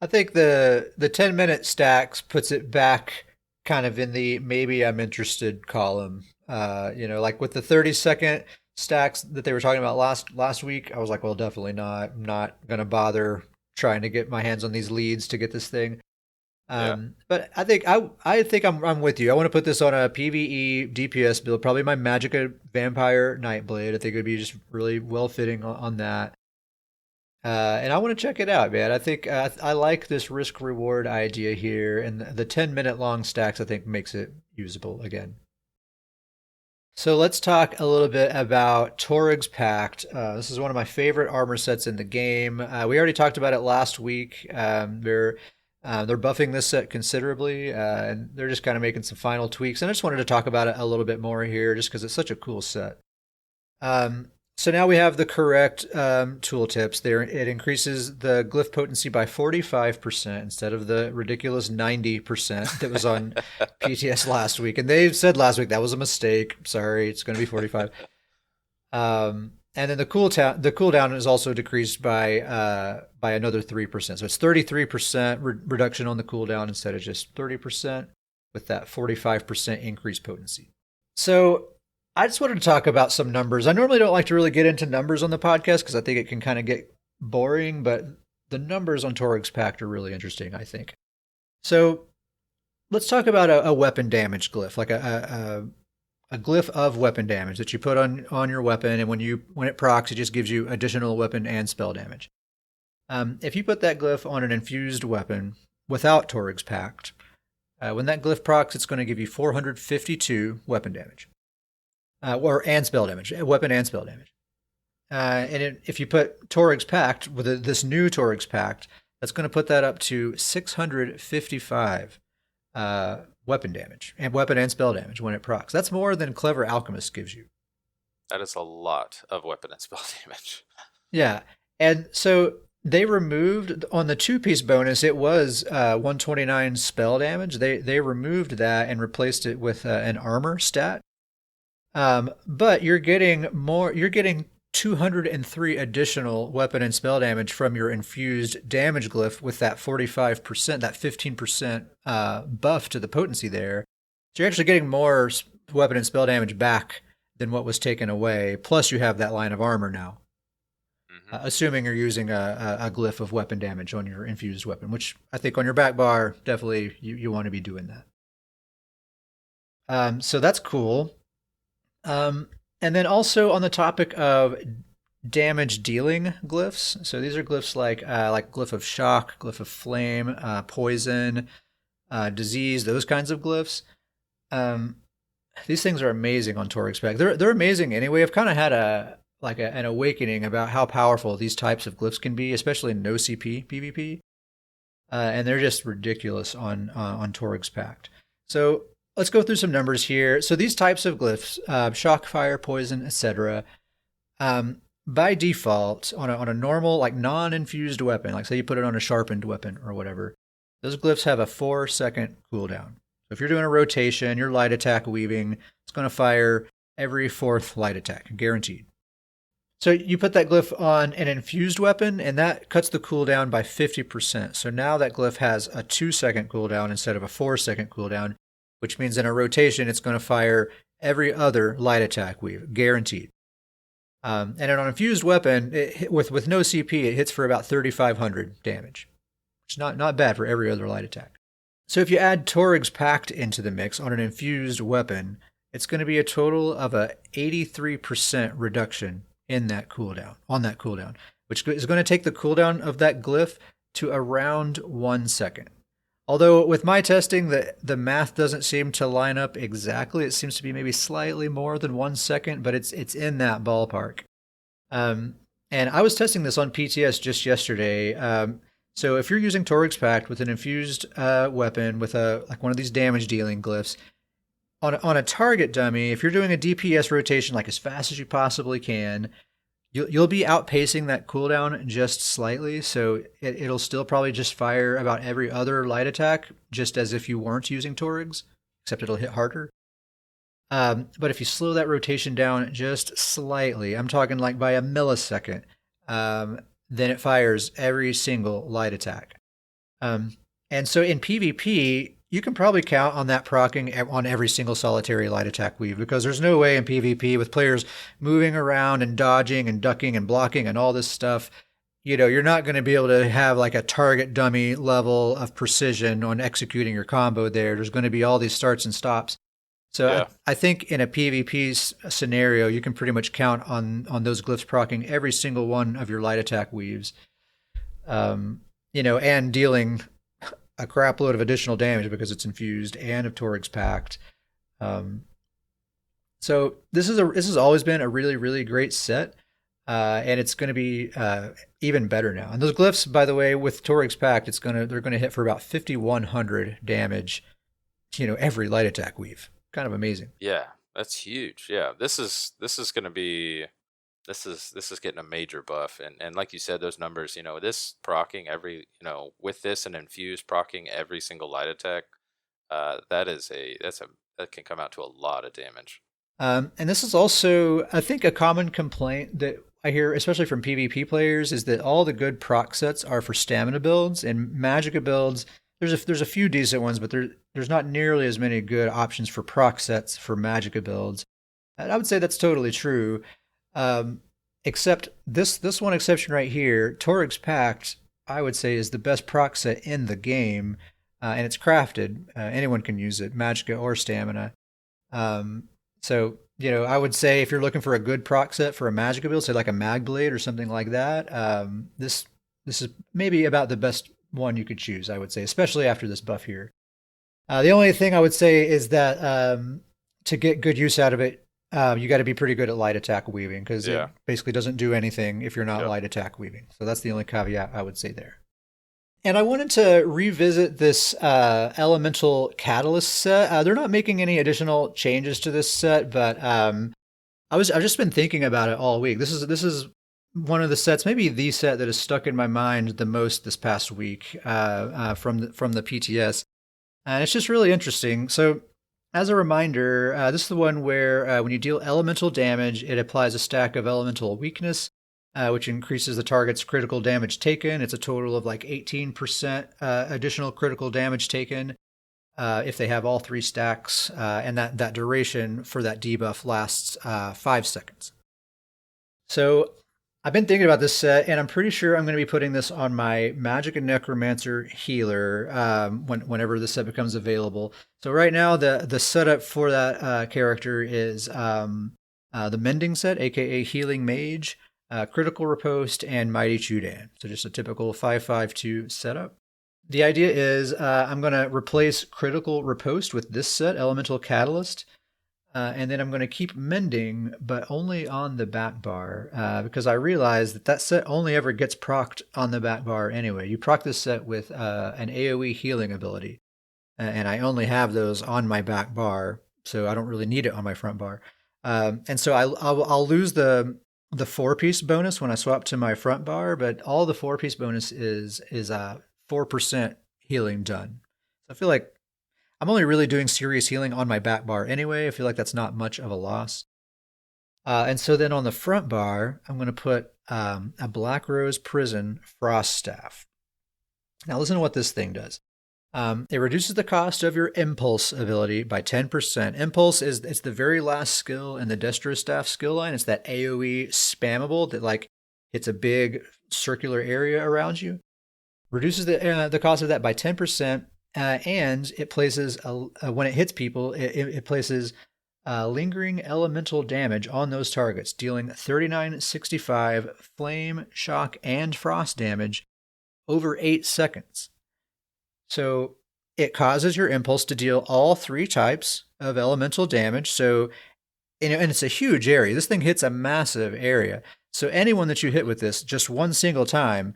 I think the 10-minute stacks puts it back kind of in the maybe I'm interested column. Like with the 30-second stacks that they were talking about last week, I was like, well, definitely not. I'm not gonna bother trying to get my hands on these leads to get this thing. Yeah. But I think I'm with you. I want to put this on a PVE DPS build, probably my Magicka Vampire Nightblade. I think it would be just really well fitting on that. And I want to check it out, man. I think I like this risk reward idea here, and the 10-minute long stacks I think makes it usable again. So let's talk a little bit about Torig's Pact. This is one of my favorite armor sets in the game. We already talked about it last week. They're buffing this set considerably, and they're just kind of making some final tweaks. And I just wanted to talk about it a little bit more here, just because it's such a cool set. Um, so now we have the correct tooltips. There, it increases the glyph potency by 45% instead of the ridiculous 90% that was on PTS last week. And they said last week that was a mistake. Sorry, it's going to be 45. And then the cooldown is also decreased by another 3%. So it's 33% reduction on the cooldown instead of just 30% with that 45% increased potency. So I just wanted to talk about some numbers. I normally don't like to really get into numbers on the podcast because I think it can kind of get boring, but the numbers on Torig's Pact are really interesting, I think. So let's talk about a weapon damage glyph, like a glyph of weapon damage that you put on your weapon, and when it procs, it just gives you additional weapon and spell damage. If you put that glyph on an infused weapon without Torig's Pact, when that glyph procs, it's going to give you 452 weapon damage. And spell damage, weapon and spell damage. If you put Torig's Pact with this new Torig's Pact, that's going to put that up to 655 weapon damage and weapon and spell damage when it procs. That's more than Clever Alchemist gives you. That is a lot of weapon and spell damage. Yeah, and so they removed on the two-piece bonus. It was 129 spell damage. They removed that and replaced it with an armor stat. But you're getting more. You're getting 203 additional weapon and spell damage from your infused damage glyph with that 45%, that 15% buff to the potency there. So you're actually getting more weapon and spell damage back than what was taken away. Plus, you have that line of armor now. Assuming you're using a glyph of weapon damage on your infused weapon, which I think on your back bar, definitely you want to be doing that. So that's cool. And then also on the topic of damage dealing glyphs. So these are glyphs like glyph of shock, glyph of flame, poison, disease, those kinds of glyphs. These things are amazing on Torig's Pact. They're amazing anyway. I've kind of had an awakening about how powerful these types of glyphs can be, especially in no CP PvP. And they're just ridiculous on Torig's Pact. So let's go through some numbers here. So these types of glyphs, shock, fire, poison, etc., by default, on a normal, like non-infused weapon, like say you put it on a sharpened weapon or whatever, those glyphs have a 4-second cooldown. So if you're doing a rotation, your light attack weaving, it's going to fire every 4th light attack, guaranteed. So you put that glyph on an infused weapon, and that cuts the cooldown by 50%. So now that glyph has a 2-second cooldown instead of a 4-second cooldown, which means in a rotation, it's going to fire every other light attack weave, guaranteed. And on an infused weapon, with no CP, it hits for about 3,500 damage, which is not bad for every other light attack. So if you add Torig's Pact into the mix on an infused weapon, it's going to be a total of a 83% reduction in that cooldown, which is going to take the cooldown of that glyph to around 1 second. Although with my testing, the math doesn't seem to line up exactly. It seems to be maybe slightly more than 1 second, but it's in that ballpark. And I was testing this on PTS just yesterday. So if you're using Torig's Pact with an infused weapon with one of these damage dealing glyphs, on a target dummy, if you're doing a DPS rotation like as fast as you possibly can, you'll be outpacing that cooldown just slightly, so it'll still probably just fire about every other light attack, just as if you weren't using Torig's, except it'll hit harder. But if you slow that rotation down just slightly, I'm talking like by a millisecond, then it fires every single light attack. And so in PvP, you can probably count on that procking on every single solitary light attack weave because there's no way in PvP with players moving around and dodging and ducking and blocking and all this stuff. You're not going to be able to have like a target dummy level of precision on executing your combo there. There's going to be all these starts and stops. So Yeah. I think in a PvP scenario, you can pretty much count on those glyphs procking every single one of your light attack weaves, and dealing a crap load of additional damage because it's infused and if Torig's packed. Um, so this has always been a really really great set, and it's going to be even better now. And those glyphs, by the way, with Torig's packed, they're gonna hit for about 5,100 damage. Every light attack weave. Kind of amazing. Yeah, that's huge. Yeah, this is going to be this is getting a major buff, and like you said, those numbers, this procking every, with this and infused procking every single light attack, that can come out to a lot of damage. And this is also, I think, a common complaint that I hear, especially from PvP players, is that all the good proc sets are for stamina builds and Magicka builds. There's a few decent ones, but there's not nearly as many good options for proc sets for Magicka builds. And I would say that's totally true, except this one exception right here, Torig's Pact. I would say is the best proc set in the game, and it's crafted. Anyone can use it, Magicka or stamina. Um, so, I would say if you're looking for a good proc set for a Magicka build, say like a Mag Blade or something like that, this is maybe about the best one you could choose, I would say, especially after this buff here. The only thing I would say is that to get good use out of it, you got to be pretty good at light attack weaving because it Yeah. basically doesn't do anything if you're not Yep. light attack weaving. So that's the only caveat I would say there. And I wanted to revisit this elemental catalyst set. They're not making any additional changes to this set, but I've just been thinking about it all week. This is one of the sets, maybe the set that has stuck in my mind the most this past week from the PTS, and it's just really interesting. So, as a reminder, this is the one where when you deal elemental damage, it applies a stack of elemental weakness, which increases the target's critical damage taken. It's a total of like 18% additional critical damage taken if they have all three stacks, and that duration for that debuff lasts 5 seconds. So I've been thinking about this set, and I'm pretty sure I'm going to be putting this on my Magic and Necromancer healer whenever this set becomes available. So right now, the setup for that character is the Mending set, aka Healing Mage, Critical Riposte, and Mighty Chudan. So just a typical 5-5-2 setup. The idea is I'm going to replace Critical Riposte with this set, Elemental Catalyst. And then I'm going to keep Mending, but only on the back bar, because I realize that set only ever gets procced on the back bar anyway. You proc this set with an AoE healing ability, and I only have those on my back bar, so I don't really need it on my front bar. And so I'll lose the 4-piece bonus when I swap to my front bar, but all the 4-piece bonus is 4% healing done. So I feel like I'm only really doing serious healing on my back bar anyway. I feel like that's not much of a loss. And so then on the front bar, I'm going to put a Black Rose Prison Frost Staff. Now listen to what this thing does. It reduces the cost of your Impulse ability by 10%. Impulse it's the very last skill in the Destro Staff skill line. It's that AoE spammable that like hits a big circular area around you. Reduces the cost of that by 10%. And it places, when it hits people, it places lingering elemental damage on those targets, dealing 3965 flame, shock, and frost damage over 8 seconds. So it causes your impulse to deal all 3 types of elemental damage. So, and it's a huge area. This thing hits a massive area. So anyone that you hit with this just one single time,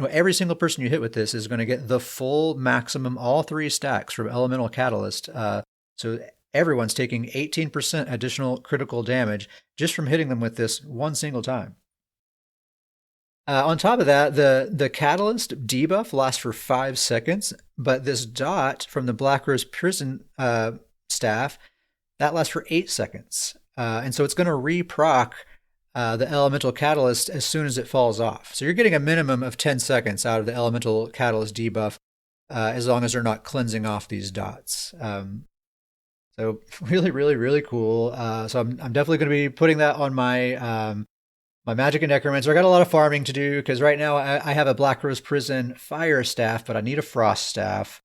every single person you hit with this is going to get the full maximum, all 3 stacks from Elemental Catalyst. So everyone's taking 18% additional critical damage just from hitting them with this one single time. On top of that, the Catalyst debuff lasts for 5 seconds, but this dot from the Black Rose Prison staff, that lasts for 8 seconds. And so it's going to re-proc the Elemental Catalyst as soon as it falls off. So you're getting a minimum of 10 seconds out of the Elemental Catalyst debuff as long as they're not cleansing off these dots. So really, really, really cool. So I'm definitely going to be putting that on my magic and necromancer. I got a lot of farming to do because right now I have a Black Rose Prison fire staff, but I need a frost staff.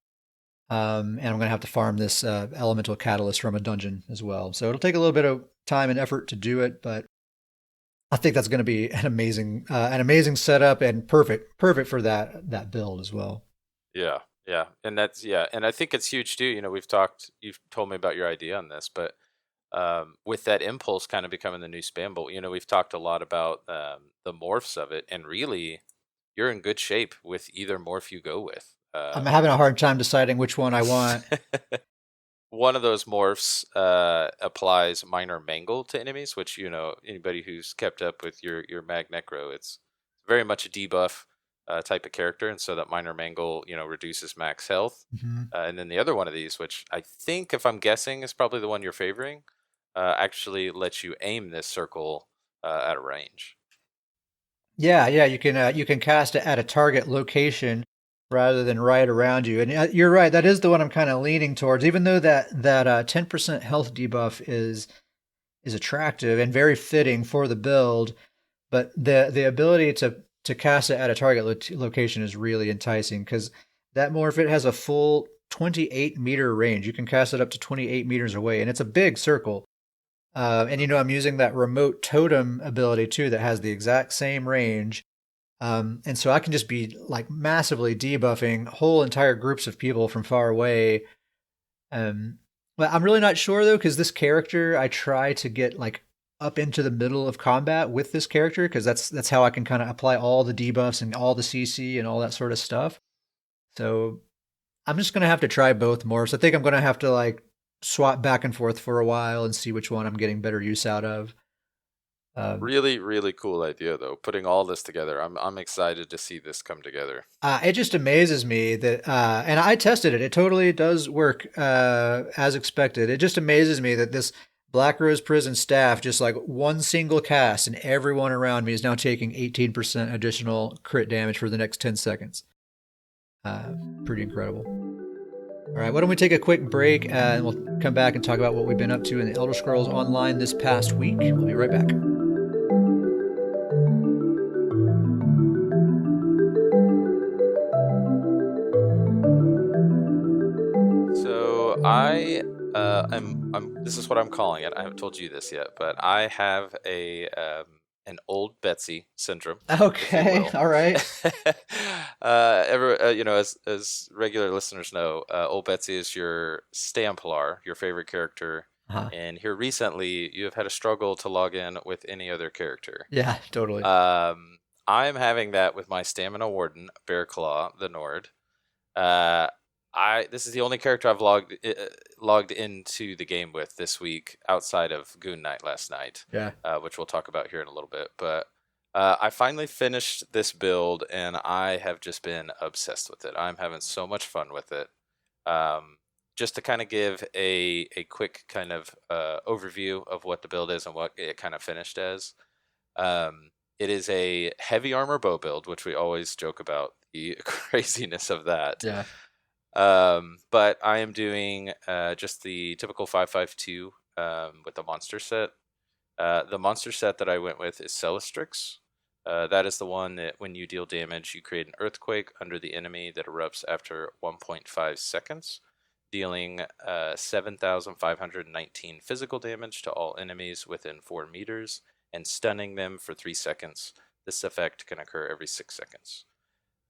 And I'm going to have to farm this elemental catalyst from a dungeon as well. So it'll take a little bit of time and effort to do it, but I think that's going to be an amazing setup and perfect for that build as well. Yeah, yeah, and that's yeah, and I think it's huge too. We've talked. You've told me about your idea on this, but with that impulse kind of becoming the new spam bolt, we've talked a lot about the morphs of it, and really, you're in good shape with either morph you go with. I'm having a hard time deciding which one I want. One of those morphs applies minor mangle to enemies, which anybody who's kept up with your mag necro, it's very much a debuff type of character, and so that minor mangle reduces max health. Mhm. And then the other one of these, which I think, if I'm guessing, is probably the one you're favoring, actually lets you aim this circle at a range. Yeah, yeah, you can cast it at a target location rather than right around you. And you're right, that is the one I'm kind of leaning towards. Even though that 10% health debuff is attractive and very fitting for the build, but the ability to cast it at a target location is really enticing because that morph has a full 28-meter range. You can cast it up to 28 meters away, and it's a big circle. And I'm using that remote totem ability too that has the exact same range. And so I can just be like massively debuffing whole entire groups of people from far away. Um, but I'm really not sure though, because this character I try to get like up into the middle of combat with this character because that's how I can kind of apply all the debuffs and all the CC and all that sort of stuff. So I'm just gonna have to try both more. So I think I'm gonna have to like swap back and forth for a while and see which one I'm getting better use out of. Um, Really, really cool idea, though. Putting all this together, I'm excited to see this come together. it just amazes me that, and I tested it. It totally does work as expected. It just amazes me that this Black Rose Prison staff, just like one single cast, and everyone around me is now taking 18% additional crit damage for the next 10 seconds. Uh, Pretty incredible. All right, why don't we take a quick break and we'll come back and talk about what we've been up to in the Elder Scrolls Online this past week. We'll be right back. So I'm this is what I'm calling it. I haven't told you this yet, but I have an old Betsy syndrome, if you Okay, will. all right. As regular listeners know, old Betsy is your Stamplar, your favorite character, Uh-huh. and here recently you have had a struggle to log in with any other character. Yeah, totally. Um, I'm having that with my Stamina Warden, Bearclaw, the Nord. Uh, this is the only character I've logged into the game with this week outside of Goon Night last night, Yeah. which we'll talk about here in a little bit. But I finally finished this build, and I have just been obsessed with it. I'm having so much fun with it. Um, just to kind of give a quick kind of overview of what the build is and what it kind of finished as. It is a heavy armor bow build, which we always joke about the craziness of that. Yeah. But I am doing just the typical 552 with the monster set. The monster set that I went with is Celestrix. That is the one that when you deal damage, you create an earthquake under the enemy that erupts after 1.5 seconds, dealing 7,519 physical damage to all enemies within 4 meters and stunning them for 3 seconds. This effect can occur every 6 seconds.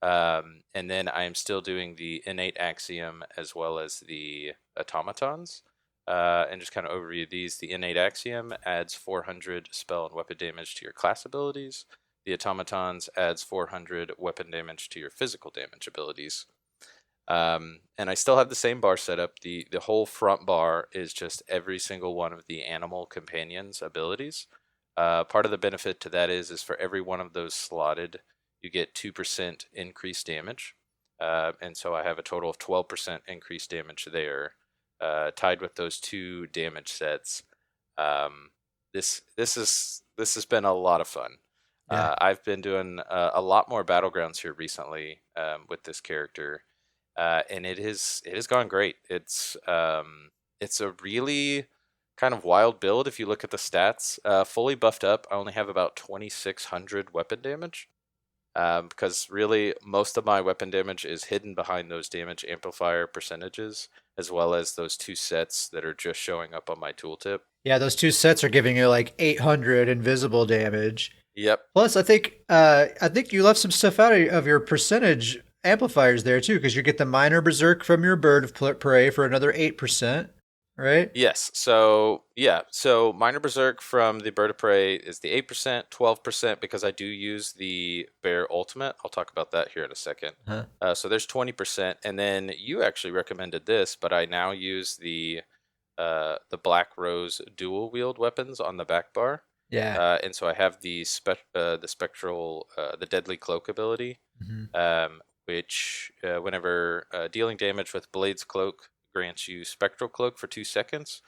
And then I am still doing the innate axiom as well as the automatons. And just kind of overview these. The innate axiom adds 400 spell and weapon damage to your class abilities. The automatons adds 400 weapon damage to your physical damage abilities. And I still have the same bar setup. The whole front bar is just every single one of the animal companions' abilities. Part of the benefit to that is for every one of those slotted, you get 2% increased damage. And so I have a total of 12% increased damage there, tied with those 2 damage sets. This has been a lot of fun. Yeah. I've been doing a lot more battlegrounds here recently with this character, and it has gone great. It's a really kind of wild build if you look at the stats. Fully buffed up, I only have about 2,600 weapon damage. Because really most of my weapon damage is hidden behind those damage amplifier percentages, as well as those two sets that are just showing up on my tooltip. Yeah, those two sets are giving you like 800 invisible damage. Yep. Plus, I think you left some stuff out of your percentage amplifiers there too, because you get the minor berserk from your bird of prey for another 8%, right? Yes. So yeah. So minor berserk from the bird of prey is the 8%, 12% because I do use the bear ultimate. I'll talk about that here in a second. Huh. So there's 20%, and then you actually recommended this, but I now use the Black Rose dual wield weapons on the back bar. Yeah. And so I have the spectral the deadly cloak ability, Hmm. which whenever dealing damage with Blade's cloak grants you spectral cloak for 2 seconds,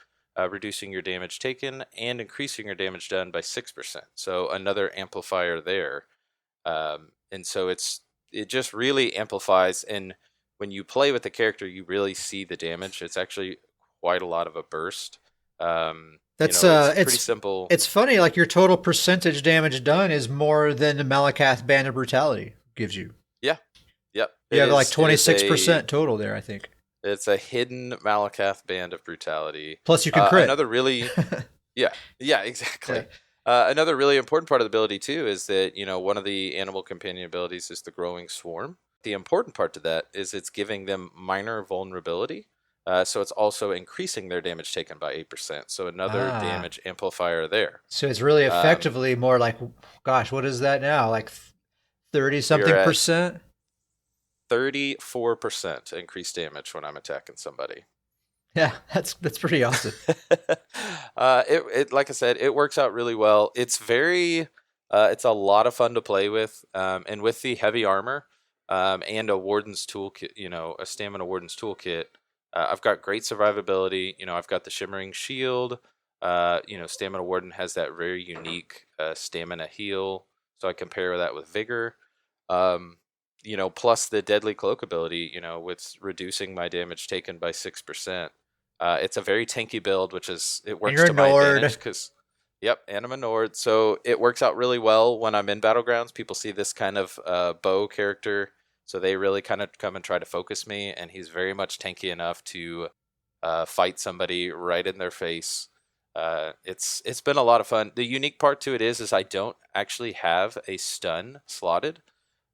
reducing your damage taken and increasing your damage done by 6%. So another amplifier there, and so it just really amplifies. And when you play with the character, you really see the damage. It's actually quite a lot of a burst. That's It's pretty simple. it's funny. Like your total percentage damage done is more than the Malakath Band of Brutality gives you. Yeah, yep. You have like It is 26% total there, I think. it's a hidden Malakath band of brutality. Plus, you can crit. Another really Yeah, yeah, Yeah. exactly. Another really important part of the ability too is that one of the animal companion abilities is the growing swarm. The important part to that is it's giving them minor vulnerability. So it's also increasing their damage taken by 8%. So another Ah, damage amplifier there. so it's really Um, effectively more like, gosh, what is that now? Like 30 we are something at percent? 34% increased damage when I'm attacking somebody. Yeah, that's pretty awesome. It like I said, it works out really well. It's a lot of fun to play with, and with the heavy armor, and a warden's toolkit, a stamina warden's toolkit. I've got great survivability. I've got the shimmering shield. Stamina warden has that very unique stamina heal, so I compare that with vigor. Um, plus the deadly cloak ability. With reducing my damage taken by 6%. It's a very tanky build, it And works you're a to my Nord. advantage because, yep, and I'm a Nord, so it works out really well when I'm in battlegrounds. People see this kind of bow character, so they really kind of come and try to focus me, and he's very much tanky enough to fight somebody right in their face. It's been a lot of fun. The unique part to it is I don't actually have a stun slotted.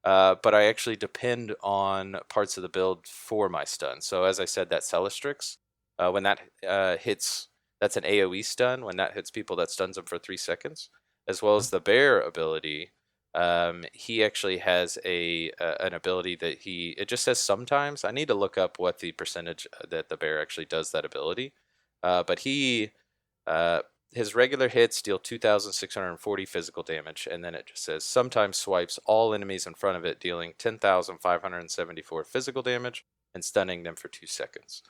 But I actually depend on parts of the build for my stun. So as I said, that Celestrix, when that hits, that's an AoE stun. When that hits people, that stuns them for 3 seconds. As well as the bear ability, he actually has an ability that it just says sometimes. I need to look up what the percentage that the bear actually does that ability. But uh, his regular hits deal 2,640 physical damage, and then it just says sometimes swipes all enemies in front of it, dealing 10,574 physical damage and stunning them for 2 seconds.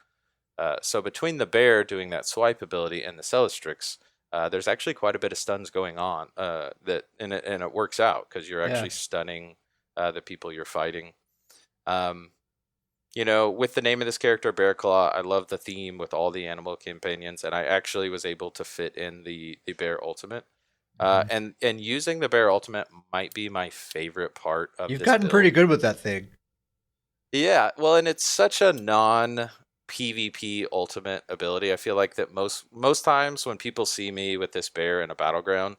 So between the bear doing that swipe ability and the Celestrix, there's actually quite a bit of stuns going on. And it works out because you're Yeah. actually stunning the people you're fighting. Um, with the name of this character, Bear Claw, I love the theme with all the animal companions, and I actually was able to fit in the Bear Ultimate. Mhm. And using the Bear Ultimate might be my favorite part of You've this gotten pretty build. good with that thing. Yeah, well, and it's such a non PvP ultimate ability. I feel like that most times when people see me with this bear in a battleground,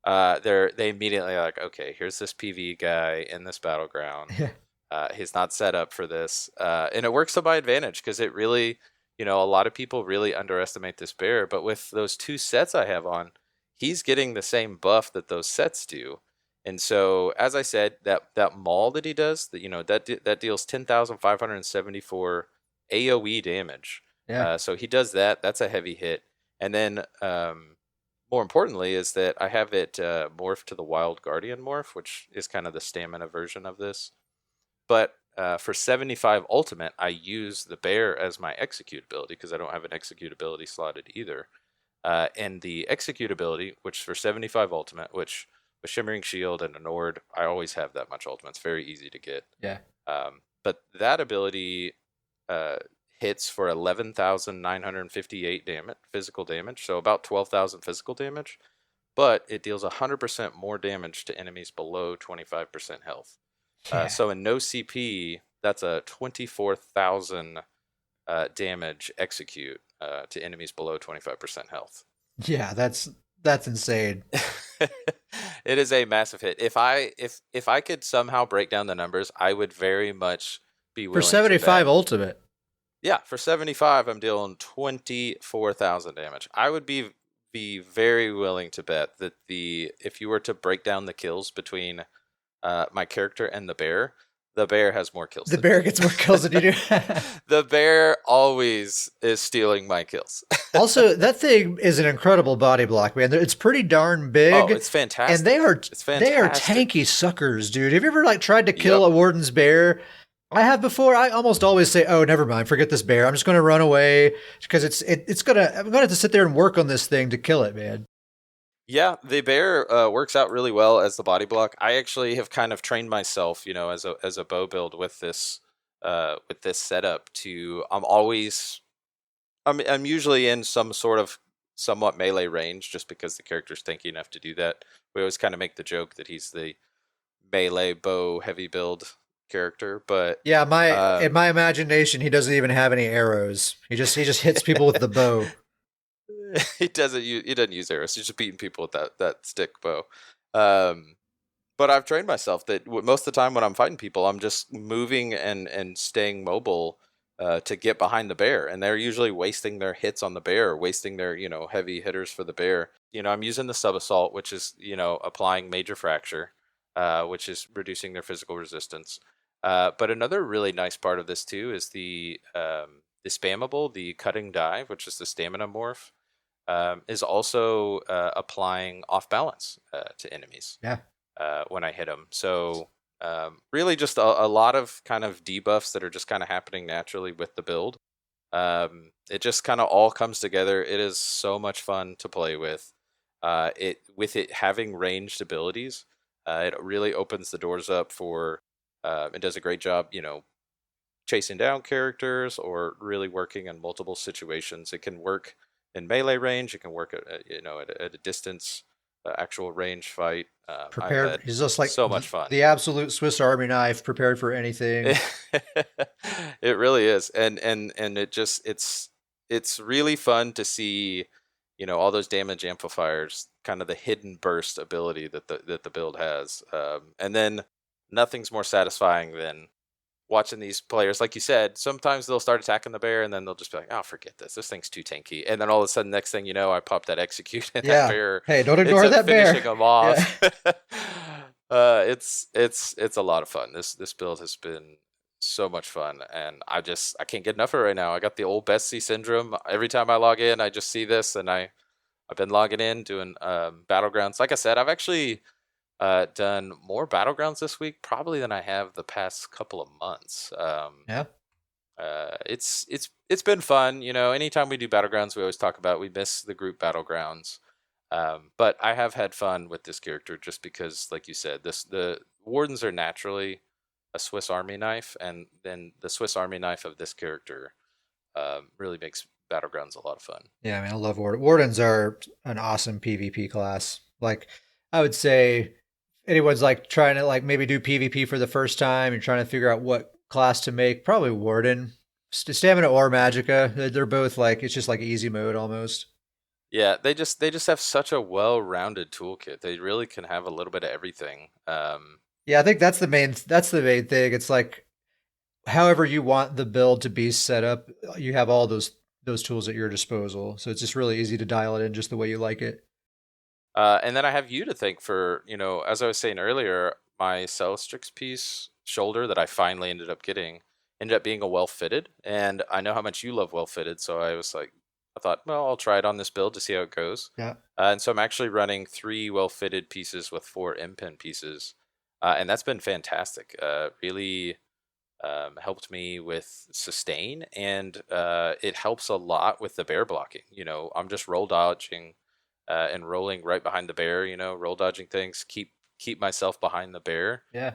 they immediately are like, okay, here's this PV guy in this battleground. Yeah. He's not set up for this, and it works to my advantage because it really, a lot of people really underestimate this bear. But with those two sets I have on, he's getting the same buff that those sets do. And so, as I said, that maul that he does, that deals 10,574 AOE damage. Yeah. So he does that. That's a heavy hit. And then, more importantly, is that I have it morph to the Wild Guardian morph, which is kind of the stamina version of this. But for 75 ultimate, I use the bear as my execute ability because I don't have an execute ability slotted either. And the execute ability, which for 75 ultimate, which with Shimmering Shield and a Nord, I always have that much ultimate. It's very easy to get. Yeah. But that ability uh, hits for 11,958 damage, physical damage, so about 12,000 physical damage. But it deals 100% more damage to enemies below 25% health. Yeah. So in no CP, that's a 24,000 damage execute to enemies below 25% health. Yeah, that's insane. It is a massive hit. If I could somehow break down the numbers, I would very much be For willing to 75 bet. ultimate. Yeah, for 75, I'm dealing 24,000 damage. I would be very willing to bet that the if you were to break down the kills between my character and the bear has more kills The than bear gets more kills than you do. me. The bear always is stealing my kills. Also, that thing is an incredible body block, man. It's pretty darn Oh, big, it's and they fantastic. are It's they are fantastic. tanky suckers, dude. Have you ever like tried to kill Yep. a warden's bear? I have before. I almost always say, "Oh, never mind, forget this bear. I'm just going to run away because it's gonna. I'm going to have to sit there and work on this thing to kill it, man." Yeah, the bear works out really well as the body block. I actually have kind of trained myself, as a bow build with this setup to I'm usually in some sort of somewhat melee range just because the character's tanky enough to do that. We always kind of make the joke that he's the melee bow heavy build character, but Yeah, my in um, my imagination, he doesn't even have any arrows. He just hits people with the bow. he doesn't use arrows. He's just beating people with that stick bow. Um, but I've trained myself that most of the time when I'm fighting people, I'm just moving and staying mobile to get behind the bear, and they're usually wasting their hits on the bear, wasting their heavy hitters for the bear. I'm using the sub assault, which is applying major fracture, which is reducing their physical resistance. But another really nice part of this too is the spammable, the cutting dive, which is the stamina morph, is also applying off balance to enemies Yeah, when I hit them. So really, just a lot of kind of debuffs that are just kind of happening naturally with the build. It just kind of all comes together. It is so much fun to play with. It having ranged abilities, it really opens the doors up for. It does a great job, chasing down characters or really working in multiple situations. It can work in melee range. It can work at a distance, actual range fight. I've prepared. had He's just like so much fun. the absolute Swiss Army knife, prepared for anything. It really is, and it's really fun to see, all those damage amplifiers, kind of the hidden burst ability that the build has, and then nothing's more satisfying than watching these players, like you said. Sometimes they'll start attacking the bear, and then they'll just be like, "Oh, forget this. This thing's too tanky." And then all of a sudden, next thing you know, I pop that execute, and that Yeah. bear Hey, don't ends ignore up that finishing bear. them Yeah. off. It's a lot of fun. This build has been so much fun, and I can't get enough of it right now. I got the old Bessie syndrome. Every time I log in, I just see this, and I've been logging in doing battlegrounds. Like I said, I've actually done more battlegrounds this week probably than I have the past couple of months. Yeah. It's been fun. Anytime we do battlegrounds, we always talk about we miss the group battlegrounds. But I have had fun with this character just because, like you said, the wardens are naturally a Swiss Army knife, and then the Swiss Army knife of this character really makes battlegrounds a lot of fun. Yeah, I mean, I love Wardens are an awesome PvP class. Like, I would say anyone's like trying to like maybe do PvP for the first time and trying to figure out what class to make, probably Warden. Stamina or Magicka, they're both like it's just like easy mode almost. Yeah, they just have such a well-rounded toolkit. They really can have a little bit of everything. Yeah, I think that's the main thing. It's like however you want the build to be set up, you have all those tools at your disposal. So it's just really easy to dial it in just the way you like it. And then I have you to thank for, as I was saying earlier, my Celestrix piece shoulder that I finally ended up being a well fitted. And I know how much you love well fitted. So I thought, well, I'll try it on this build to see how it goes. Yeah. And so I'm actually running 3 well fitted pieces with 4 impin pieces. And that's been fantastic. Really helped me with sustain, and it helps a lot with the bear blocking. I'm just roll dodging and rolling right behind the bear. Roll dodging things, keep myself behind the bear. Yeah.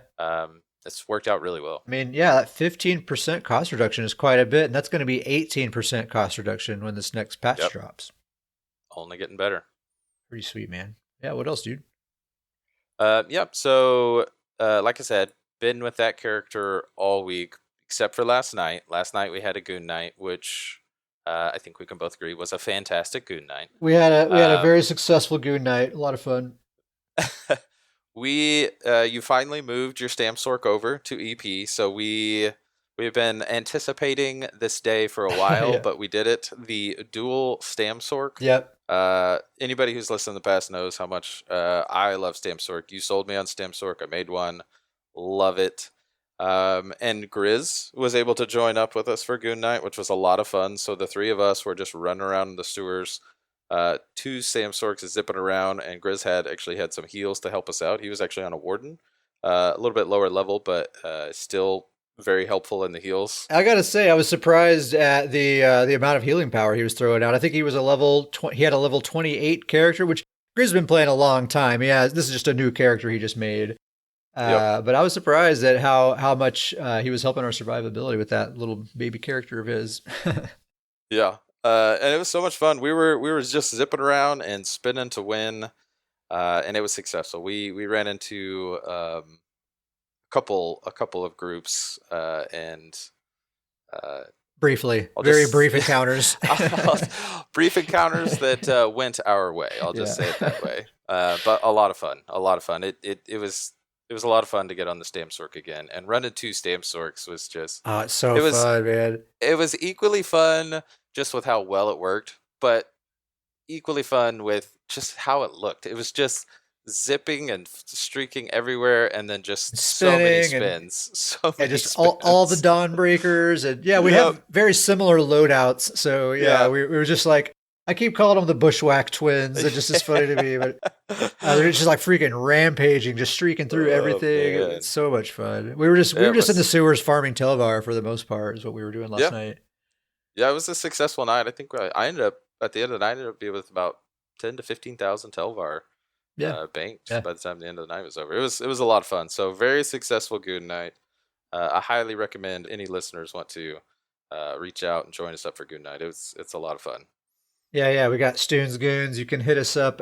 it's worked out really well. I mean, yeah, that 15% cost reduction is quite a bit, and that's going to be 18% cost reduction when this next patch Yep, drops. only getting better. Pretty sweet, man. Yeah, what else, dude? Yep. So, like I said, been with that character all week except for last night. Last night we had a goon night, which I think we can both agree was a fantastic goon night. We had a Um, very successful goon night. A lot of fun. we you finally moved your stamp sork over to EP, so we've been anticipating this day for a while, Yeah. but we did it. The dual stamp sork. Yep. Anybody who's listened in the past knows how much I love stamp sork. You sold me on stamp sork. I made one. Love it. And Grizz was able to join up with us for Goon Night, which was a lot of fun. So the three of us were just running around in the sewers. Two Sam Sorks is zipping around, and Grizz actually had some heals to help us out. He was actually on a warden, a little bit lower level, but still very helpful in the heals. I gotta say, I was surprised at the amount of healing power he was throwing out. I think he was a he had a level 28 character, which Grizz been playing a long time. Yeah, this is just a new character he just made. Yep. But I was surprised at how much he was helping our survivability with that little baby character of his. Yeah. And it was so much fun. We were just zipping around and spinning to win, and it was successful. We ran into a couple of groups, and Briefly, I'll very just brief encounters. brief encounters that went our way. I'll just say it that way. But a lot of fun. A lot of fun. It was a lot of fun to get on the Stamp Sork again, and running two Stamp Sorks was just Oh, it's so it was fun, man. it was equally fun just with how well it worked, but equally fun with just how it looked. It was just zipping and streaking everywhere, and then just so many Spinning spins, so yeah, many just all the spins. dawn breakers, and yeah, we Yep. have very similar loadouts. So yeah, Yeah. we were just like I keep calling them the Bushwhack twins. It just is funny to me, but they're just like freaking rampaging, just streaking through Oh everything. It's man, so much fun. We were it just in the was. sewers farming Telvar for the most part. Is what we were doing last Yeah, night. yeah, it was a successful night. I think I ended up at the end of the night. I ended up being with about 10 to 15,000 Telvar Yeah, banked yeah, by the time the end of the night was over. It was a lot of fun. So very successful good night. I highly recommend any listeners want to reach out and join us up for good night. It's a lot of fun. yeah. We got Stoons Goons. You can hit us up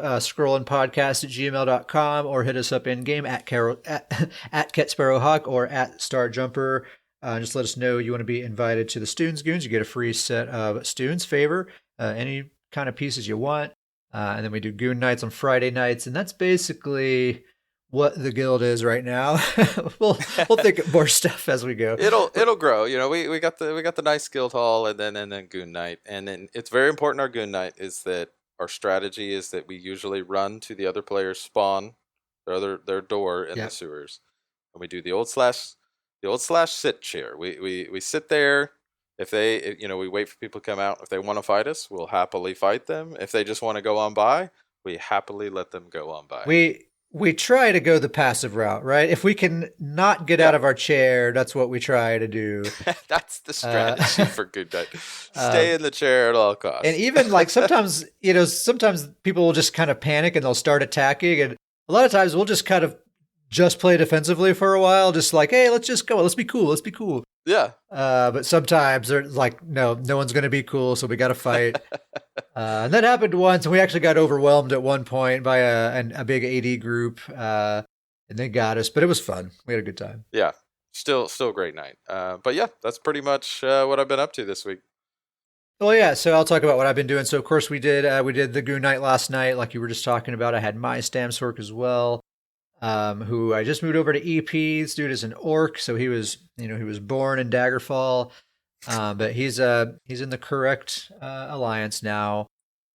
scrollingpodcast@gmail.com or hit us up in game at Carol at Ket Sparrowhawk or at Star Jumper. Just let us know you want to be invited to the Stoons Goons. You get a free set of Stoons favor, any kind of pieces you want. And then we do Goon Nights on Friday nights, and that's basically what the guild is right now. we'll think of more stuff as we go. It'll grow. You know, we got the nice guild hall, and then goon night, and then it's very important. Our goon night is that our strategy is that we usually run to the other player's spawn, their door in Yeah. the sewers, and we do the old slash sit chair. We sit there. If we wait for people to come out. If they want to fight us, we'll happily fight them. If they just want to go on by, we happily let them go on by. We try to go the passive route, right? If we can not get out Yeah, of our chair, that's what we try to do. that's the Uh, strategy for good night. uh, Stay in the chair at all and costs. even like sometimes, sometimes people will just kind of panic and they'll start attacking. And a lot of times we'll just kind of just play defensively for a while, just like, hey, let's just go. Let's be cool. Let's be cool. Yeah. But sometimes they're like, no one's going to be cool. So we got to fight. And that happened once, and we actually got overwhelmed at one point by a big AD group, and they got us. But it was fun. We had a good time. Yeah. Still a great night. But yeah, that's pretty much what I've been up to this week. Well, yeah. So I'll talk about what I've been doing. So of course we did the Goon Night last night, like you were just talking about. I had my Stamps work as well. Who I just moved over to EP. This dude is an orc, so he was born in Daggerfall, but he's in the correct alliance now.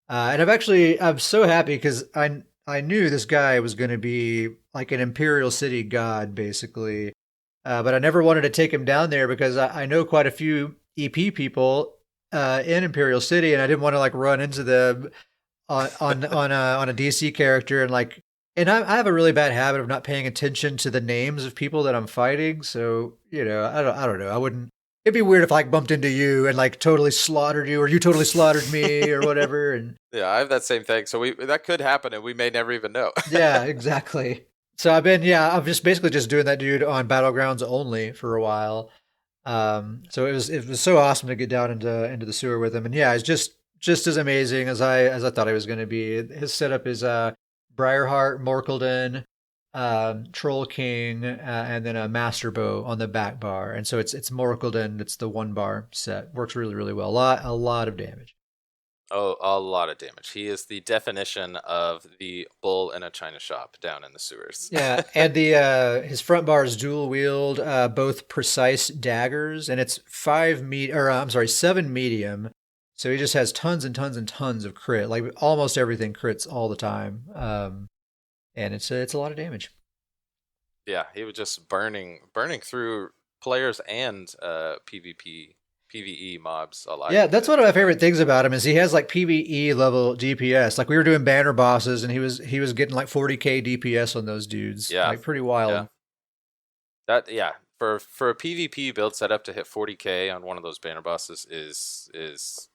And I'm so happy because I knew this guy was going to be like an Imperial City god, basically. But I never wanted to take him down there because I know quite a few EP people in Imperial City, and I didn't want to like run into them on a DC character and like. And I have a really bad habit of not paying attention to the names of people that I'm fighting. So I don't know. I wouldn't. It'd be weird if I like bumped into you and like totally slaughtered you, or you totally slaughtered me, or whatever. And Yeah, I have that same thing. So that could happen, and we may never even know. yeah, exactly. So I've just basically just doing that dude on battlegrounds only for a while. So it was so awesome to get down into the sewer with him, and yeah, it's just as amazing as I thought it was going to be. His setup is Briarheart, Morkelden, Troll King, and then a Master Bow on the back bar, and so it's Morkelden. It's the 1 bar set. Works really really well. A lot of damage. Oh, a lot of damage. He is the definition of the bull in a china shop down in the sewers. Yeah, and the his front bar is dual wield, both precise daggers, and it's 7 medium. So he just has tons and tons and tons of crit. Like almost everything crits all the time, and it's a lot of damage. Yeah, he was just burning through players and PvE mobs alike Yeah, with that's it. one of my favorite things about him is he has like PvE level DPS. Like we were doing banner bosses, and he was getting like 40k DPS on those dudes. Yeah, Like pretty yeah. wild. Yeah, for a PvP build setup to hit 40k on one of those banner bosses is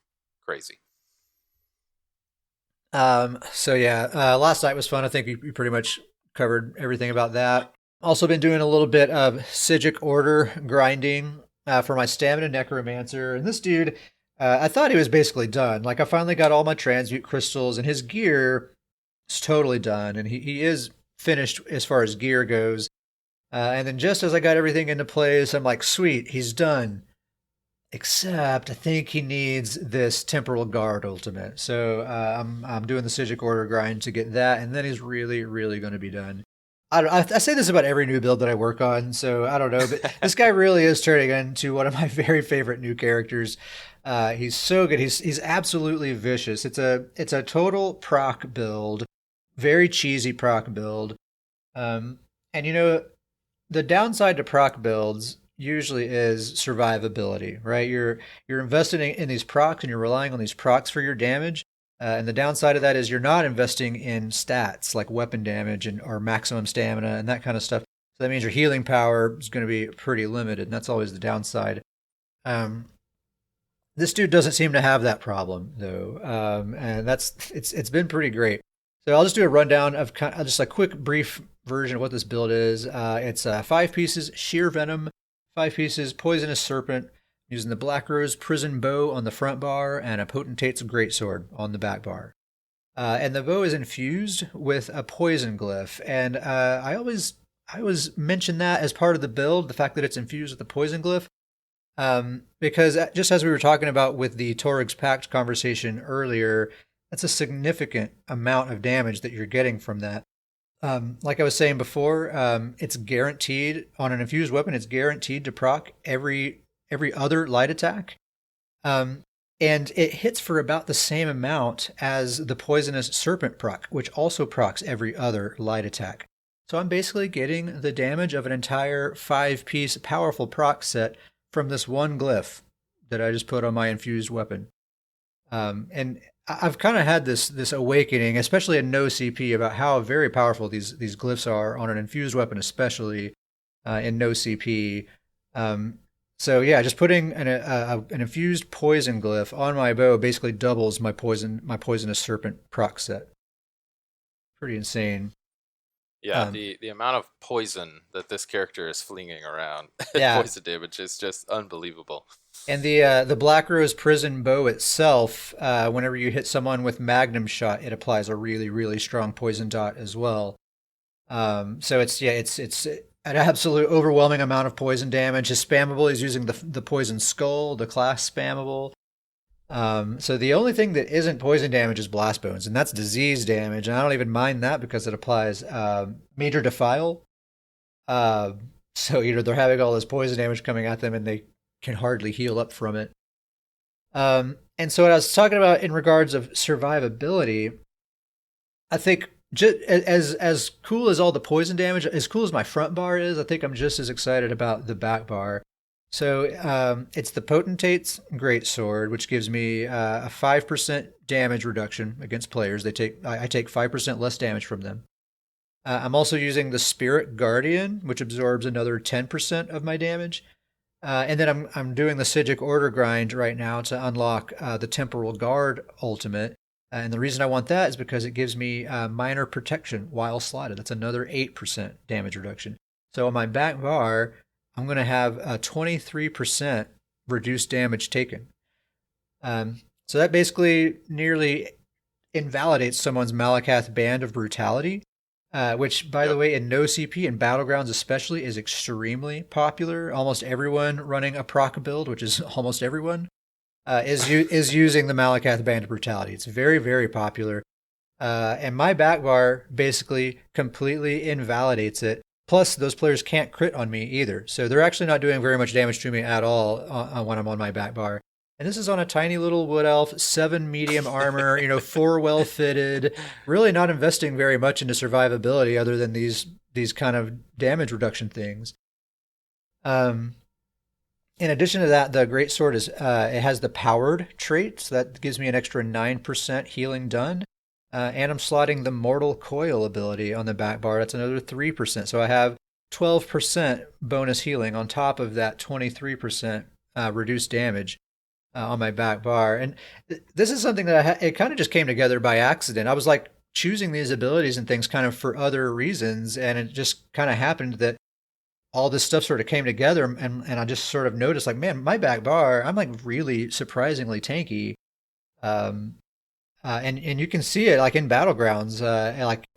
crazy. So yeah, last night was fun. I think we pretty much covered everything about that. Also been doing a little bit of Sigic order grinding for my stamina necromancer, and this dude, I thought he was basically done. Like I finally got all my transmute crystals, and his gear is totally done, and he is finished as far as gear goes. And then just as I got everything into place, I'm like, sweet, he's done. Except I think he needs this temporal guard ultimate. So I'm doing the Sigic order grind to get that, and then he's really really going to be done. I say this about every new build that I work on, so I don't know, but this guy really is turning into one of my very favorite new characters. He's so good. He's absolutely vicious. It's a total proc build, very cheesy proc build. And the downside to proc builds usually is survivability, right? You're investing in these procs and you're relying on these procs for your damage. And the downside of that is you're not investing in stats like weapon damage and or maximum stamina and that kind of stuff. So that means your healing power is going to be pretty limited, and that's always the downside. Um, this dude doesn't seem to have that problem though, and it's been pretty great. So I'll just do a rundown of just a quick, brief version of what this build is. It's 5 pieces sheer venom, 5 pieces poisonous serpent, using the Black Rose prison bow on the front bar and a potentate's greatsword on the back bar. And the bow is infused with a poison glyph, and I always mention that as part of the build, the fact that it's infused with the poison glyph. Because just as we were talking about with the Torig's Pact conversation earlier, that's a significant amount of damage that you're getting from that. Like I was saying before, it's guaranteed on an infused weapon. It's guaranteed to proc every other light attack, and it hits for about the same amount as the poisonous serpent proc, which also procs every other light attack. So I'm basically getting the damage of an entire 5 piece powerful proc set from this one glyph that I just put on my infused weapon. And I've kind of had this awakening, especially in no CP, about how very powerful these glyphs are on an infused weapon, especially in no CP. So yeah, just putting an infused poison glyph on my bow basically doubles my poisonous serpent proc set. Pretty insane. Yeah, Um, the amount of poison that this character is flinging around, yeah, poison damage is just unbelievable. and the Black Rose Prison Bow itself, whenever you hit someone with Magnum Shot, it applies a really really strong poison dot as well. So it's an absolute overwhelming amount of poison damage. His spammable is using the poison skull, the class spammable. So the only thing that isn't poison damage is blast bones, and that's disease damage. And I don't even mind that because it applies major defile. Uh, so they're having all this poison damage coming at them, and they can hardly heal up from it. And so what I was talking about in regards of survivability, I think just as cool as all the poison damage, as cool as my front bar is, I think I'm just as excited about the back bar. So it's the Potentate's Greatsword, which gives me a 5% damage reduction against players. I take 5% less damage from them. I'm also using the Spirit Guardian, which absorbs another 10% of my damage. And then I'm doing the Sigic Order grind right now to unlock the Temporal Guard ultimate. And the reason I want that is because it gives me minor protection while slotted. That's another 8% damage reduction. So on my back bar, I'm going to have a 23% reduced damage taken. So that basically nearly invalidates someone's Malakath Band of Brutality, which, by the Yep. way, in no CP and Battlegrounds especially, is extremely popular. Almost everyone running a proc build, which is almost everyone, is using the Malakath Band of Brutality. It's very, very popular. And my back bar basically completely invalidates it. Plus, those players can't crit on me either. So they're actually not doing very much damage to me at all when I'm on my back bar. And this is on a tiny little wood elf, 7 medium armor, 4 well fitted, really not investing very much into survivability other than these kind of damage reduction things. Um, in addition to that, the greatsword is it has the powered trait, so that gives me an extra 9% healing done. And I'm slotting the Mortal Coil ability on the back bar. That's another 3%. So I have 12% bonus healing on top of that 23% reduced damage on my back bar. And this is something that it kind of just came together by accident. I was like choosing these abilities and things kind of for other reasons. And it just kind of happened that all this stuff sort of came together. And I just sort of noticed like, man, my back bar, I'm like really surprisingly tanky. Um, and you can see it like in battlegrounds.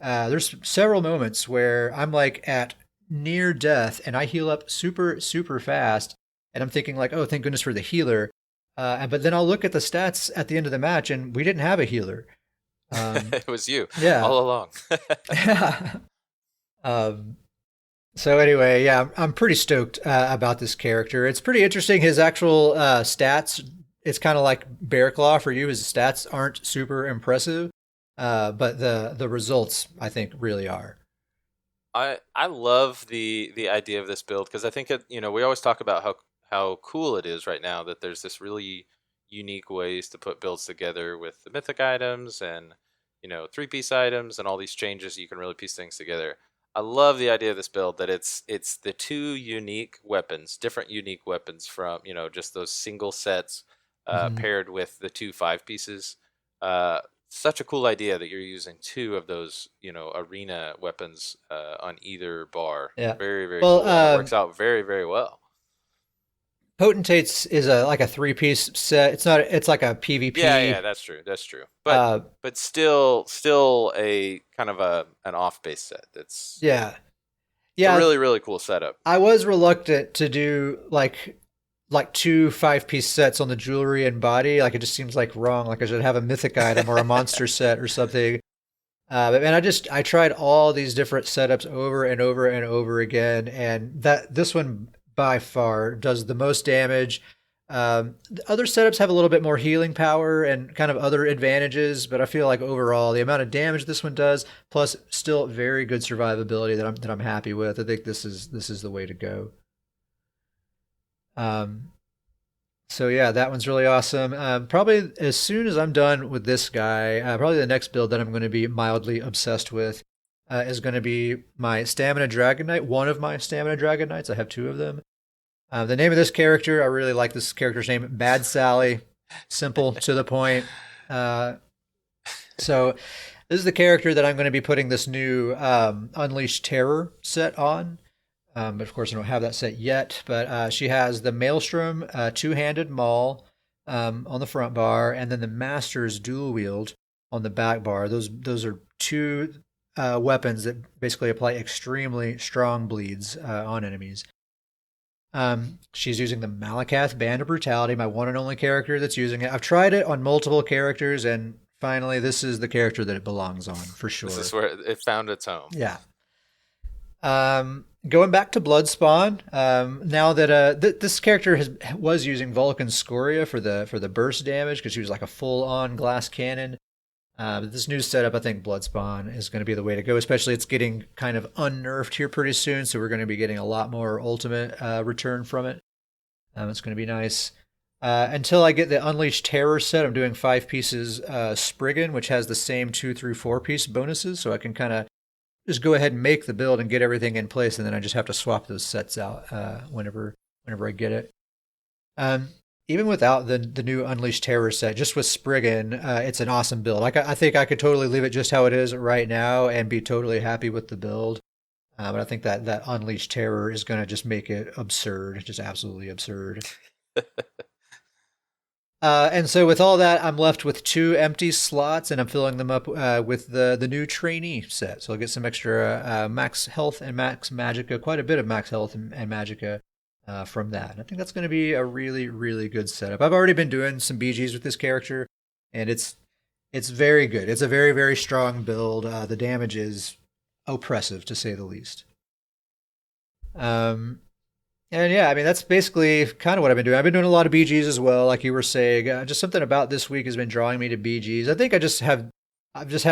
There's several moments where I'm like at near death and I heal up super super fast, and I'm thinking like, oh, thank goodness for the healer. But then I'll look at the stats at the end of the match, and we didn't have a healer. It was you Yeah, all along. yeah. um, so anyway, yeah, I'm pretty stoked about this character. It's pretty interesting. His actual stats, it's kind of like Bear Claw for you. His stats aren't super impressive, but the results I think really are. I love the idea of this build because I think we always talk about how cool it is right now that there's this really unique ways to put builds together with the mythic items and 3-piece items and all these changes you can really piece things together. I love the idea of this build that it's the two unique weapons, different unique weapons from just those single sets Hmm. paired with the two 5 pieces. Uh, Such a cool idea that you're using two of those, arena weapons on either bar. Yeah. Very, very Well, cool, and it works out very, very well. Potentates is a like a 3-piece set. It's not. It's like a Yeah, yeah, PvP. that's true. That's true. But Uh, but still a kind of an off base set. yeah, It's a yeah. really, really cool setup. I was reluctant to do like two 5-piece sets on the jewelry and body. Like it just seems like wrong. Like I should have a mythic item or a monster set or something. But man, I tried all these different setups over and over and over again, and that this one by far does the most damage. The other setups have a little bit more healing power and kind of other advantages, but I feel like overall the amount of damage this one does, plus still very good survivability that I'm happy with. I think this is the way to go. Um, so yeah, that one's really awesome. Probably as soon as I'm done with this guy, probably the next build that I'm going to be mildly obsessed with is going to be my Stamina Dragon Knight. One of my Stamina Dragon Knights. I have two of them. The name of this character, I really like this character's name, Bad Sally. Simple, to the point. Uh, so this is the character that I'm going to be putting this new Unleashed Terror set on. But of course, I don't have that set yet. But she has the Maelstrom two-handed maul on the front bar, and then the Master's dual wield on the back bar. Those are two weapons that basically apply extremely strong bleeds on enemies. She's using the Malakath Band of Brutality, my one and only character that's using it. I've tried it on multiple characters, and finally, this is the character that it belongs on for This is sure. where it found its home. Yeah. Going back to Bloodspawn, now that this character was using Vulcan Scoria for the burst damage because she was like a full on glass cannon. But this new setup, I think Bloodspawn is going to be the way to go. Especially it's getting kind of unnerfed here pretty soon, so we're going to be getting a lot more ultimate return from it. It's going to be nice. Until I get the Unleashed Terror set, I'm doing 5 pieces Spriggan, which has the same 2 through 4 piece bonuses, so I can kind of just go ahead and make the build and get everything in place, and then I just have to swap those sets out whenever I get it. Um, even without the new Unleashed Terror set, just with Spriggan, it's an awesome build. I think I could totally leave it just how it is right now and be totally happy with the build. But I think that Unleashed Terror is going to just make it absurd, just absolutely absurd. And so with all that, I'm left with two empty slots, and I'm filling them up with the new trainee set. So I'll get some extra max health and max magicka, quite a bit of max health and magicka from that. And I think that's going to be a really really good setup. I've already been doing some BGs with this character, and it's very good. It's a very very strong build. The damage is oppressive to say the least. Um, And yeah, I mean that's basically kind of what I've been doing. I've been doing a lot of BGs as well, like you were saying. Just something about this week has been drawing me to BGs. I think I just have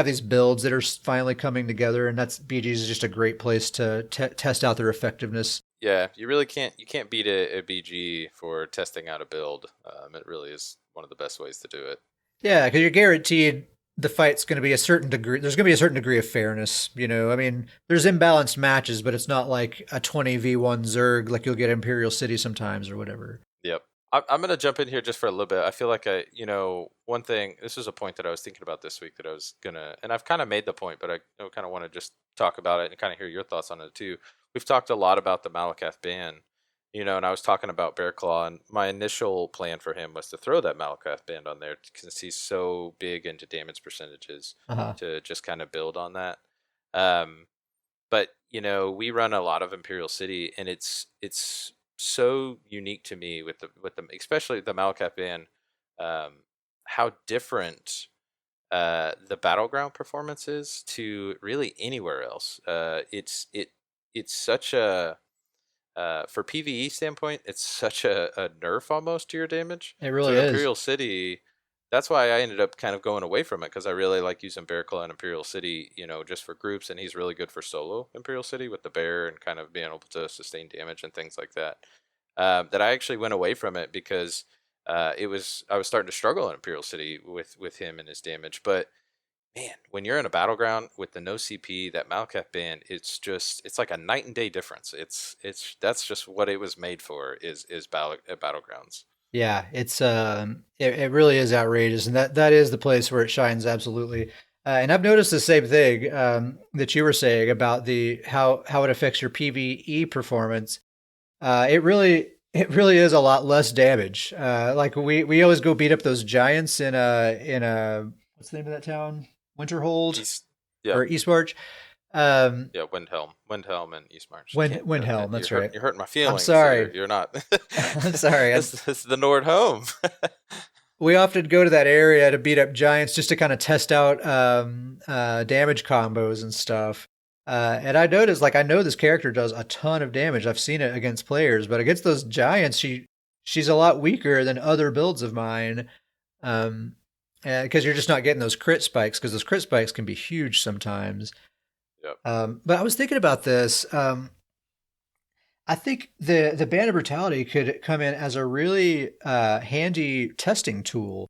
these builds that are finally coming together, and that's BGs is just a great place to test out their effectiveness. Yeah, you can't beat a BG for testing out a build. It really is one of the best ways to do it. Yeah, because you're guaranteed the fight's going to be a certain degree. There's going to be a certain degree of fairness. I mean, there's imbalanced matches, but it's not like a 20v1 Zerg like you'll get Imperial City sometimes or whatever. Yep. I'm going to jump in here just for a little bit. I feel like one thing, this was a point that I was thinking about this week that I was going to, and I've kind of made the point, but I kind of want to just talk about it and kind of hear your thoughts on it too. We've talked a lot about the Malakath ban, and I was talking about Bear Claw, and my initial plan for him was to throw that Malakath band on there because he's so big into damage percentages Uh-huh. to just kind of build on that. Um, but we run a lot of Imperial City, and it's so unique to me with the especially the Malakath band, how different the battleground performance is to really anywhere else. It's such a for PVE standpoint, it's such a nerf almost to your damage. It So really in is. Imperial City, that's why I ended up kind of going away from it because I really like using Bear Claw in Imperial City, just for groups, and he's really good for solo Imperial City with the bear and kind of being able to sustain damage and things like that. That I actually went away from it because I was starting to struggle in Imperial City with him and his damage, but man, when you're in a battleground with the no CP, that Malkath band, it's like a night and day difference. It's that's just what it was made for is battlegrounds. Yeah, it really is outrageous, and that is the place where it shines absolutely. And I've noticed the same thing that you were saying about the how it affects your PVE performance. It really is a lot less damage. Like we always go beat up those giants in a what's the name of that town? Winterhold East, yeah, or Eastmarch. Um, yeah, Windhelm, and Eastmarch. I can't. Windhelm, that's right. You're hurting my I'm feelings. sorry. You're not. I'm sorry. It's the Nord home. We often go to that area to beat up giants just to kind of test out damage combos and stuff. And I noticed, like, I know this character does a ton of damage. I've seen it against players, but against those giants, she's a lot weaker than other builds of mine. Um, because you're just not getting those crit spikes, because those crit spikes can be huge sometimes. Yep. But I was thinking about this. I think the Band of Brutality could come in as a really handy testing tool,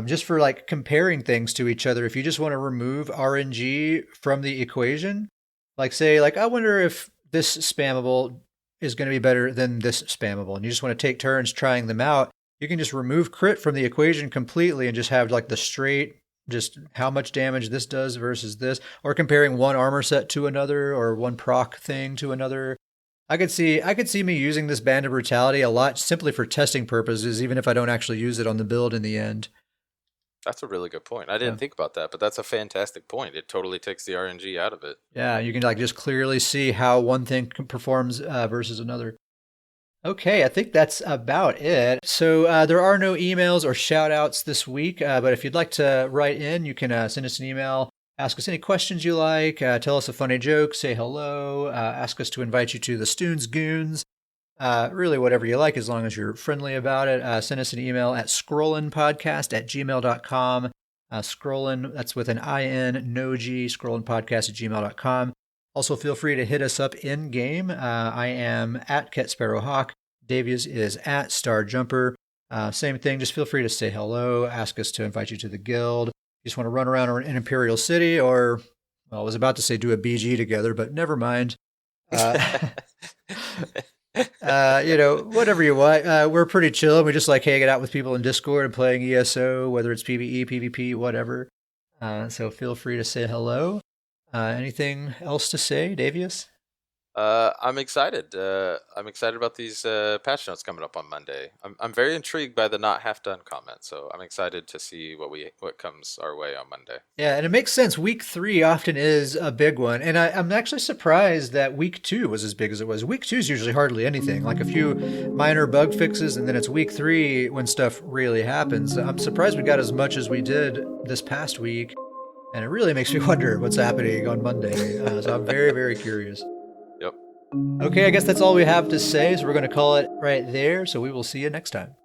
just for like comparing things to each other. If you just want to remove RNG from the equation, like say, like I wonder if this spammable is going to be better than this spammable, and you just want to take turns trying them out. You can just remove crit from the equation completely and just have like the straight, just how much damage this does versus this, or comparing one armor set to another or one proc thing to another. I could see me using this Band of Brutality a lot simply for testing purposes, even if I don't actually use it on the build in the end. That's a really good point. I Yeah, didn't think about that, but that's a fantastic point. It totally takes the RNG out of it. yeah, you can like just clearly see how one thing performs versus another. Okay, I think that's about it. So there are no emails or shout outs this week, but if you'd like to write in, you can send us an email, ask us any questions you like, tell us a funny joke, say hello, ask us to invite you to the Stoons Goons. Really, whatever you like, as long as you're friendly about it. Send us an email at scrollinpodcast@gmail.com. Scrollin, that's with an IN, no G, scrollinpodcast@gmail.com. Also, feel free to hit us up in game. I am at Ket Sparrow Hawk. Davies is at Star Jumper. Same thing, just feel free to say hello, ask us to invite you to the guild. You just want to run around in Imperial City, or, well, I was about to say do a BG together, but never mind. Uh, Whatever you want. We're pretty chill. We just like hanging out with people in Discord and playing ESO, whether it's PvE, PvP, whatever. So feel free to say hello. Anything else to say, Davius? I'm excited. I'm excited about these patch notes coming up on Monday. I'm very intrigued by the not half done comment, so I'm excited to see what comes our way on Monday. Yeah, and it makes sense. Week 3 often is a big one. And I'm actually surprised that week 2 was as big as it was. Week 2 is usually hardly anything, like a few minor bug fixes, and then it's week 3 when stuff really happens. I'm surprised we got as much as we did this past week. And it really makes me wonder what's happening on Monday. So I'm very, very curious. Yep. Okay, I guess that's all we have to say. So we're going to call it right there. So we will see you next time.